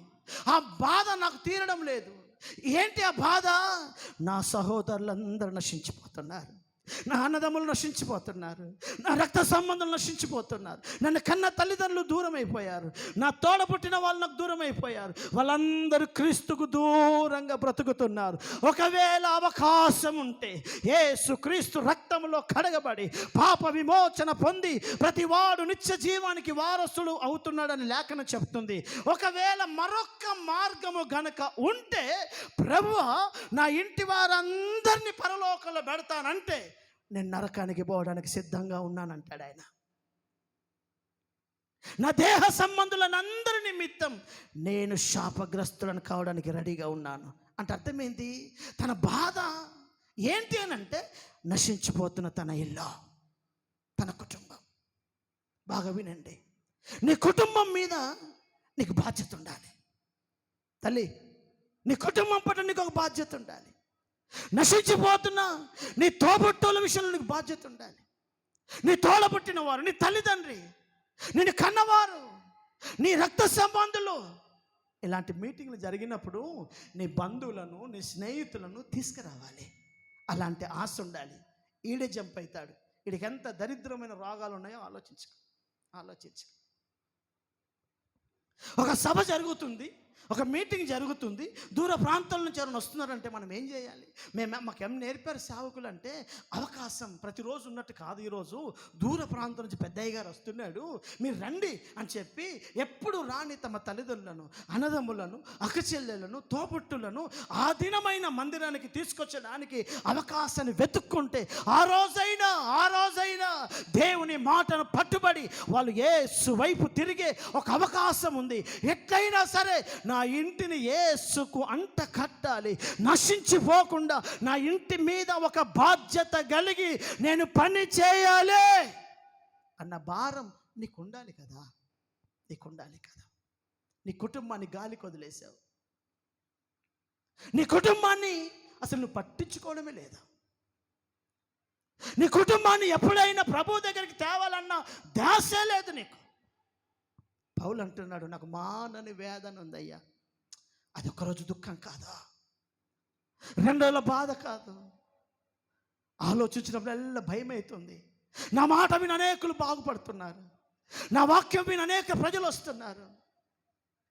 Speaker 1: ఆ బాధ నాకు తీరడం లేదు. ఏంటి ఆ బాధ? నా సహోదరులందరూ నశించిపోతున్నారు, నా అన్నదమ్ములు నశించిపోతున్నారు, నా రక్త సంబంధాలు నశించిపోతున్నారు, నన్ను కన్న తల్లిదండ్రులు దూరం అయిపోయారు, నా తోడ పుట్టిన వాళ్ళు నాకు దూరం అయిపోయారు, వాళ్ళందరూ క్రీస్తుకు దూరంగా బ్రతుకుతున్నారు. ఒకవేళ అవకాశం ఉంటే యేసు క్రీస్తు రక్తంలో కడగబడి పాప విమోచన పొంది ప్రతివాడు నిత్య జీవానికి వారసుడు అవుతున్నాడని లేఖనం చెప్తుంది. ఒకవేళ మరొక మార్గము గనక ఉంటే, ప్రభువా నా ఇంటి వారందరినీ పరలోకంలో పెడతానంటే నేను నరకానికి పోవడానికి సిద్ధంగా ఉన్నానంటాడు ఆయన. నా దేహ సంబంధులను అందరి నిమిత్తం నేను శాపగ్రస్తులను కావడానికి రెడీగా ఉన్నాను అంటే అర్థమైంది. తన బాధ ఏంటి అని అంటే, నశించిపోతున్న తన ఇల్లు, తన కుటుంబం. బాగా వినండి, నీ కుటుంబం మీద నీకు బాధ్యత ఉండాలి. తల్లి, నీ కుటుంబం పట్ల నీకు ఒక బాధ్యత ఉండాలి. నశించిపోతున్నా నీ తోబుట్టువుల విషయంలో నీకు బాధ్యత ఉండాలి. నీ తోడ పుట్టిన వారు, నీ తల్లిదండ్రి, నిన్ను కన్నవారు, నీ రక్త సంబంధులు. ఇలాంటి మీటింగ్లు జరిగినప్పుడు నీ బంధువులను, నీ స్నేహితులను తీసుకురావాలి. అలాంటి ఆశ ఉండాలి. ఈడే జంప్ అవుతాడు. వీడికి ఎంత దరిద్రమైన రోగాలు ఉన్నాయో ఆలోచించు. ఒక సభ జరుగుతుంది, ఒక మీటింగ్ జరుగుతుంది, దూర ప్రాంతాల నుంచి ఎవరైనా వస్తున్నారంటే మనం ఏం చేయాలి? మాకేం నేర్పారు సేవకులు అంటే, అవకాశం ప్రతిరోజు ఉన్నట్టు కాదు, ఈరోజు దూర ప్రాంతం నుంచి పెద్దయ్య గారు వస్తున్నాడు, మీరు రండి అని చెప్పి ఎప్పుడు రాని తమ తల్లిదండ్రులను, అన్నదమ్ములను, అక్కచెల్లెలను, తోబుట్టులను ఆ దినమైన మందిరానికి తీసుకొచ్చడానికి అవకాశాన్ని వెతుక్కుంటే, ఆ రోజైనా దేవుని మాటను పట్టుబడి వాళ్ళు యేసు వైపు తిరిగే ఒక అవకాశం ఉంది. ఎట్లయినా సరే నా ఇంటిని యేసుకు అంట కట్టాలి, నశించిపోకుండా నా ఇంటి మీద ఒక బాధ్యత కలిగి నేను పని చేయాలి అన్న భారం నీకు ఉండాలి కదా. నీ కుటుంబాన్ని గాలికి వదిలేసావు, నీ కుటుంబాన్ని అసలు నువ్వు పట్టించుకోవడమే లేదా. నీ కుటుంబాన్ని ఎప్పుడైనా ప్రభు దగ్గరికి తేవాలన్నా ధ్యాసే లేదు నీకు. పౌలు అంటున్నాడు, నాకు మానని వేదన ఉందయ్యా. అది ఒక్కరోజు దుఃఖం కాదా, 2 రోజుల బాధ కాదు. ఆలోచించినప్పుడల్లా భయం అవుతుంది. నా మాట విని అనేకులు బాగుపడుతున్నారు, నా వాక్యం విని అనేక ప్రజలు వస్తున్నారు.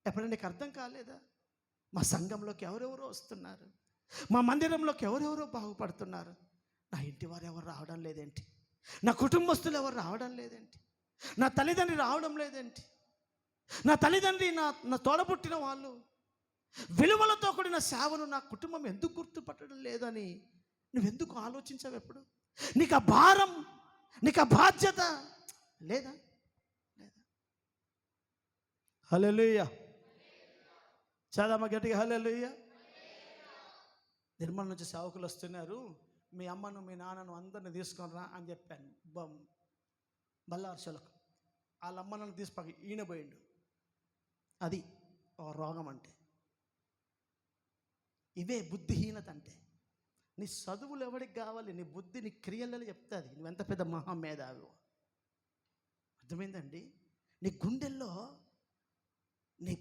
Speaker 1: ఎప్పుడైనా నీకు అర్థం కాలేదా? మా సంఘంలోకి ఎవరెవరో వస్తున్నారు, మా మందిరంలోకి ఎవరెవరో బాగుపడుతున్నారు, నా ఇంటి వారు ఎవరు రావడం లేదేంటి, నా కుటుంబస్తులు ఎవరు రావడం లేదేంటి, నా తల్లిదండ్రి రావడం లేదేంటి, నా తల్లిదండ్రి, నా తోడబుట్టిన వాళ్ళు విలువలతో కూడిన సేవను నా కుటుంబం ఎందుకు గుర్తుపట్టడం లేదని నువ్వెందుకు ఆలోచించావు? ఎప్పుడు నీకు ఆ భారం, నీకు ఆ బాధ్యత లేదా? హల్లెలూయా, చదమ్మ గట్టిగా హల్లెలూయా. నిర్మల్ నుంచి సేవకులు వస్తున్నారు, మీ అమ్మను, మీ నాన్నను అందరిని తీసుకొని రా అని చెప్పాను. బల్లార్షలకు వాళ్ళ అమ్మను తీసి ఈయన పోయిండు. అది ఒక రోగం అంటే. ఇవే బుద్ధిహీనత అంటే. నీ చదువులు ఎవరికి కావాలి? నీ బుద్ధి, నీ క్రియలలో చెప్తుంది నువ్వెంత పెద్ద మహామేధావి. అర్థమైందండి? నీ గుండెల్లో నీ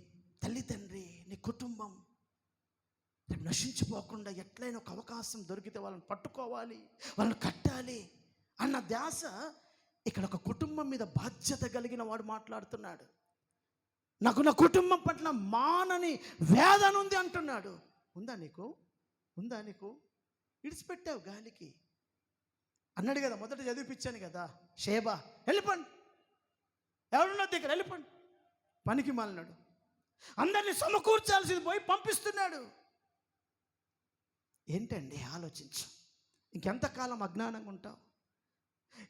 Speaker 1: తల్లిదండ్రి, నీ కుటుంబం నశించిపోకుండా ఎట్లయినా ఒక అవకాశం దొరికితే వాళ్ళని పట్టుకోవాలి, వాళ్ళని కట్టాలి అన్న ధ్యాస. ఇక్కడ ఒక కుటుంబం మీద బాధ్యత కలిగిన వాడు మాట్లాడుతున్నాడు. నాకు నా కుటుంబం పట్ల మానని వేదన ఉంది అంటున్నాడు. ఉందా నీకు? ఇడిచిపెట్టావు గాలికి. అన్నాడు కదా, మొదట చదివిపించాను కదా, షేబా వెళ్ళిపోండి, ఎవరున్న దగ్గర వెళ్ళిపోండి. పనికి మాలినాడు, అందరినీ సమకూర్చాల్సింది పోయి పంపిస్తున్నాడు. ఏంటండి ఆలోచించు. ఇంకెంతకాలం అజ్ఞానంగా ఉంటావు?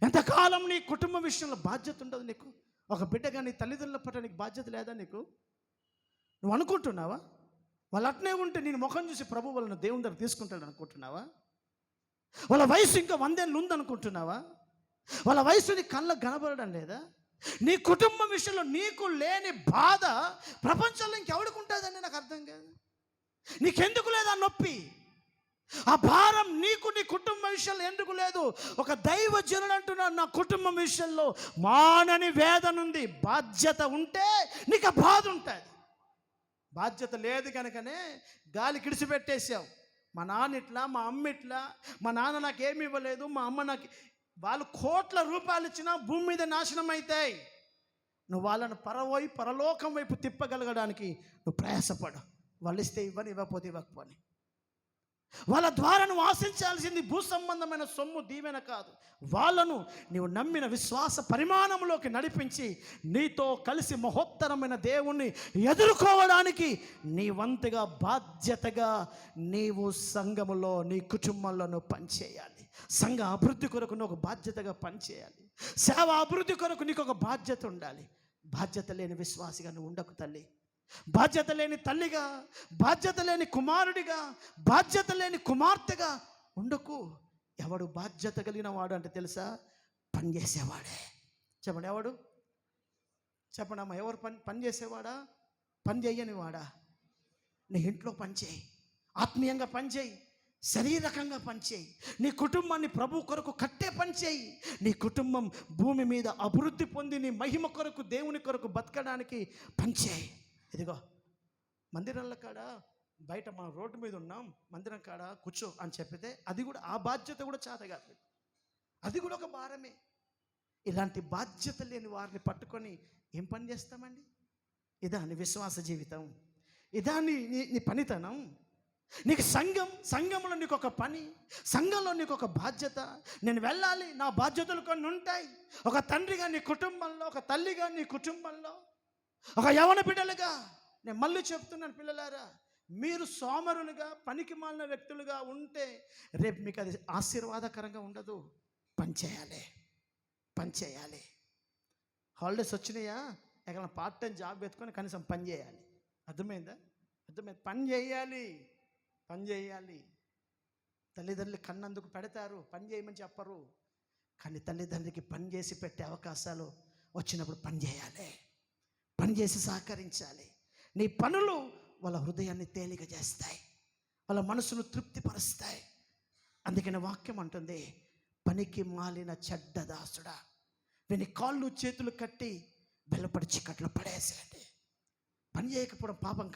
Speaker 1: ఎంతకాలం నీ కుటుంబ విషయంలో బాధ్యత ఉండదు నీకు? ఒక బిడ్డగా నీ తల్లిదండ్రుల పట్ల నీకు బాధ్యత లేదా? నువ్వు అనుకుంటున్నావా? వాళ్ళు అట్నే ఉంటే నేను ముఖం చూసి ప్రభు వాళ్ళని దేవుని దగ్గర తీసుకుంటాడు అనుకుంటున్నావా? వాళ్ళ వయసు ఇంకా 100 ఏళ్ళు ఉందనుకుంటున్నావా? వాళ్ళ వయసు నీ కళ్ళకు కనబడడం లేదా? నీ కుటుంబం విషయంలో నీకు లేని బాధ ప్రపంచంలో ఇంకెవడికి ఉంటుందని నాకు అర్థం కాదు. నీకెందుకు లేదా నొప్పి? ఆ భారం నీకు నీ కుటుంబ విషయంలో ఎందుకు లేదు? ఒక దైవజనుడు అంటున్నాడు, నా కుటుంబం విషయంలో మానని వేదన ఉంది. బాధ్యత ఉంటే నీకు ఆ బాధ ఉంటుంది. బాధ్యత లేదు కనుకనే గాలి కిడిచిపెట్టేసావు. మా నాన్న ఇట్లా, మా అమ్మ ఇట్లా, మా నాన్న నాకేమి ఇవ్వలేదు, మా అమ్మ నాకు, వాళ్ళు కోట్ల రూపాయలు ఇచ్చినా భూమి మీద నాశనం అవుతాయి. నువ్వు వాళ్ళను పరలోకం వైపు తిప్పగలగడానికి నువ్వు ప్రయాసపడు. వాళ్ళు ఇస్తే ఇవ్వని, ఇవ్వకపోతే ఇవ్వకపోని. వాళ్ళ ద్వారా నువ్వు ఆశించాల్సింది భూ సంబంధమైన సొమ్ము దీవెన కాదు. వాళ్ళను నీవు నమ్మిన విశ్వాస పరిమాణంలోకి నడిపించి నీతో కలిసి మహోత్తరమైన దేవుణ్ణి ఎదుర్కోవడానికి నీ వంతుగా బాధ్యతగా నీవు సంఘములో, నీ కుటుంబంలో నువ్వు పనిచేయాలి. సంఘ అభివృద్ధి కొరకు నువ్వు ఒక బాధ్యతగా పనిచేయాలి. సేవ అభివృద్ధి కొరకు నీకు ఒక బాధ్యత ఉండాలి. బాధ్యత లేని విశ్వాసిగా నువ్వు ఉండకు తల్లి. బాధ్యత లేని తల్లిగా, బాధ్యత లేని కుమారుడిగా, బాధ్యత లేని కుమార్తెగా ఉండకు. ఎవడు బాధ్యత కలిగిన వాడు అంటే తెలుసా? పని చేసేవాడే. చెప్పండి, ఎవడు? చెప్పండి అమ్మ, ఎవరు పని చేసేవాడా? పని చేయని వాడా? నీ ఇంట్లో పని చేయి, ఆత్మీయంగా పని చేయి, శరీరకంగా పనిచేయి. నీ కుటుంబాన్ని ప్రభు కొరకు కట్టే పని చేయి. నీ కుటుంబం భూమి మీద అభివృద్ధి పొంది నీ మహిమ కొరకు, దేవుని కొరకు బతకడానికి పనిచేయి. ఇదిగో మందిరాల కాడ బయట మనం రోడ్డు మీద ఉన్నాం, మందిరం కాడ కూర్చో అని చెప్పితే అది కూడా, ఆ బాధ్యత కూడా చేత కాదు. అది కూడా ఒక భారమే. ఇలాంటి బాధ్యత లేని వారిని పట్టుకొని ఏం పని చేస్తామండి? ఇదా నీ విశ్వాస జీవితం? ఇదా నీ పనితనం? నీకు సంఘంలో నీకు ఒక పని, సంఘంలో నీకు ఒక బాధ్యత. నేను వెళ్ళాలి, నా బాధ్యతలు కొన్ని ఉంటాయి. ఒక తండ్రిగా నీ కుటుంబంలో, ఒక తల్లిగా నీ కుటుంబంలో, ఒక యవన బిడ్డలుగా నేను మళ్ళీ చెప్తున్నాను, పిల్లలారా, మీరు సోమరులుగా, పనికి మాలిన వ్యక్తులుగా ఉంటే రేపు మీకు అది ఆశీర్వాదకరంగా ఉండదు. పని చేయాలి. హాలిడేస్ వచ్చినాయా, ఎక్కడ పార్ట్ టైం జాబ్ పెట్టుకొని కనీసం పని చేయాలి. అర్థమైంది? పని చేయాలి. తల్లిదండ్రులు కన్నందుకు పెడతారు, పని చేయమని చెప్పరు. కానీ తల్లిదండ్రులకి పని చేసి పెట్టే అవకాశాలు వచ్చినప్పుడు పని చేసి సహకరించాలి. నీ పనులు వాళ్ళ హృదయాన్ని తేలిక చేస్తాయి, వాళ్ళ మనసును తృప్తిపరుస్తాయి. అందుకని వాక్యం అంటుంది, పనికి మాలిన చెడ్డ దాసుడా, వీని కాళ్ళు చేతులు కట్టి బెల్లపడి చిక్కట్లో పడేసేయండి. పని చేయకపోవడం పాపం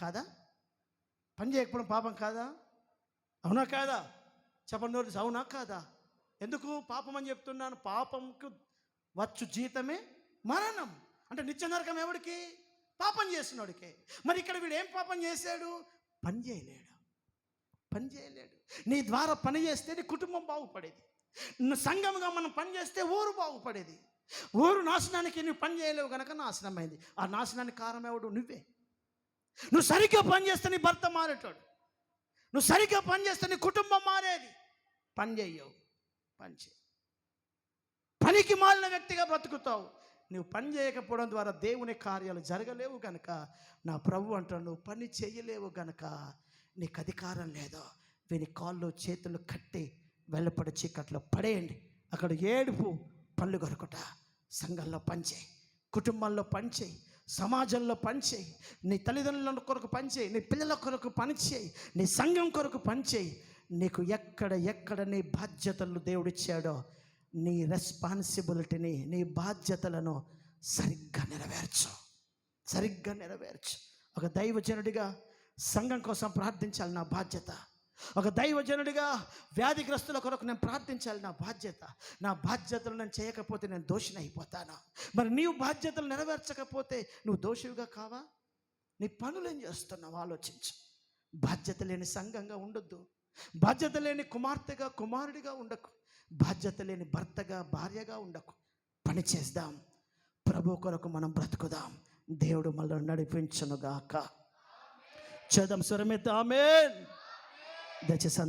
Speaker 1: కాదా? అవునా కాదా? చెప్పండి, అవునా కాదా? ఎందుకు పాపం అని చెప్తున్నాను? పాపంకు వచ్చు జీతమే మరణం. అంటే నిత్య నరకం ఎవడికి? పాపం చేసినోడికే. మరి ఇక్కడ వీడు ఏం పాపం చేశాడు? పని చేయలేడు. నీ ద్వారా పని చేస్తే నీ కుటుంబం బాగుపడేది. సంఘంగా మనం పని చేస్తే ఊరు బాగుపడేది. ఊరు నాశనానికి నువ్వు పని చేయలేవు కనుక నాశనమైంది. ఆ నాశనానికి కారణం ఎవడు? నువ్వే. నువ్వు సరిగ్గా పని చేస్తే నీ భర్త మారేటోడు, నువ్వు సరిగ్గా పని చేస్తే నీ కుటుంబం మారేది. పని చేయవు, పనికి మాలిన వ్యక్తిగా బ్రతుకుతావు. నువ్వు పని చేయకపోవడం ద్వారా దేవుని కార్యాలు జరగలేవు కనుక నా ప్రభు అంటాడు, నువ్వు పని చేయలేవు కనుక నీకు అధికారం లేదు. వీని కాళ్ళు చేతులు కట్టి వెళ్ళపడి చీకట్లో పడేయండి. అక్కడ ఏడుపు, పళ్ళు కొరకుట. సంఘంలో పనిచేయి, కుటుంబంలో పనిచేయి, సమాజంలో పనిచేయి, నీ తల్లిదండ్రుల కొరకు పనిచేయి, నీ పిల్లల కొరకు పనిచేయి, నీ సంఘం కొరకు పనిచేయి. నీకు ఎక్కడ నీ బాధ్యతలు దేవుడిచ్చాడో నీ రెస్పాన్సిబిలిటీని, నీ బాధ్యతలను సరిగ్గా నెరవేర్చు. ఒక దైవజనుడిగా సంఘం కోసం ప్రార్థించాలి, నా బాధ్యత. ఒక దైవజనుడిగా వ్యాధిగ్రస్తుల కొరకు నేను ప్రార్థించాలి, నా బాధ్యత. నా బాధ్యతలు నేను చేయకపోతే నేను దోషిని అయిపోతాను. మరి నీవు బాధ్యతలు నెరవేర్చకపోతే నువ్వు దోషివిగా కావా? నీ పనులు ఏం చేస్తున్నావు ఆలోచించు. బాధ్యత లేని సంఘంగా ఉండొద్దు. బాధ్యత లేని కుమార్తెగా, కుమారుడిగా ఉండకు. బాధ్యత లేని భర్తగా, భార్యగా ఉండకు. పని చేద్దాం, ప్రభు కొరకు మనం బ్రతుకుదాం. దేవుడు మనల్ని నడిపించునుగాక. చేద్దాం స్వరమెత్తి ఆమేన్. దయచేసి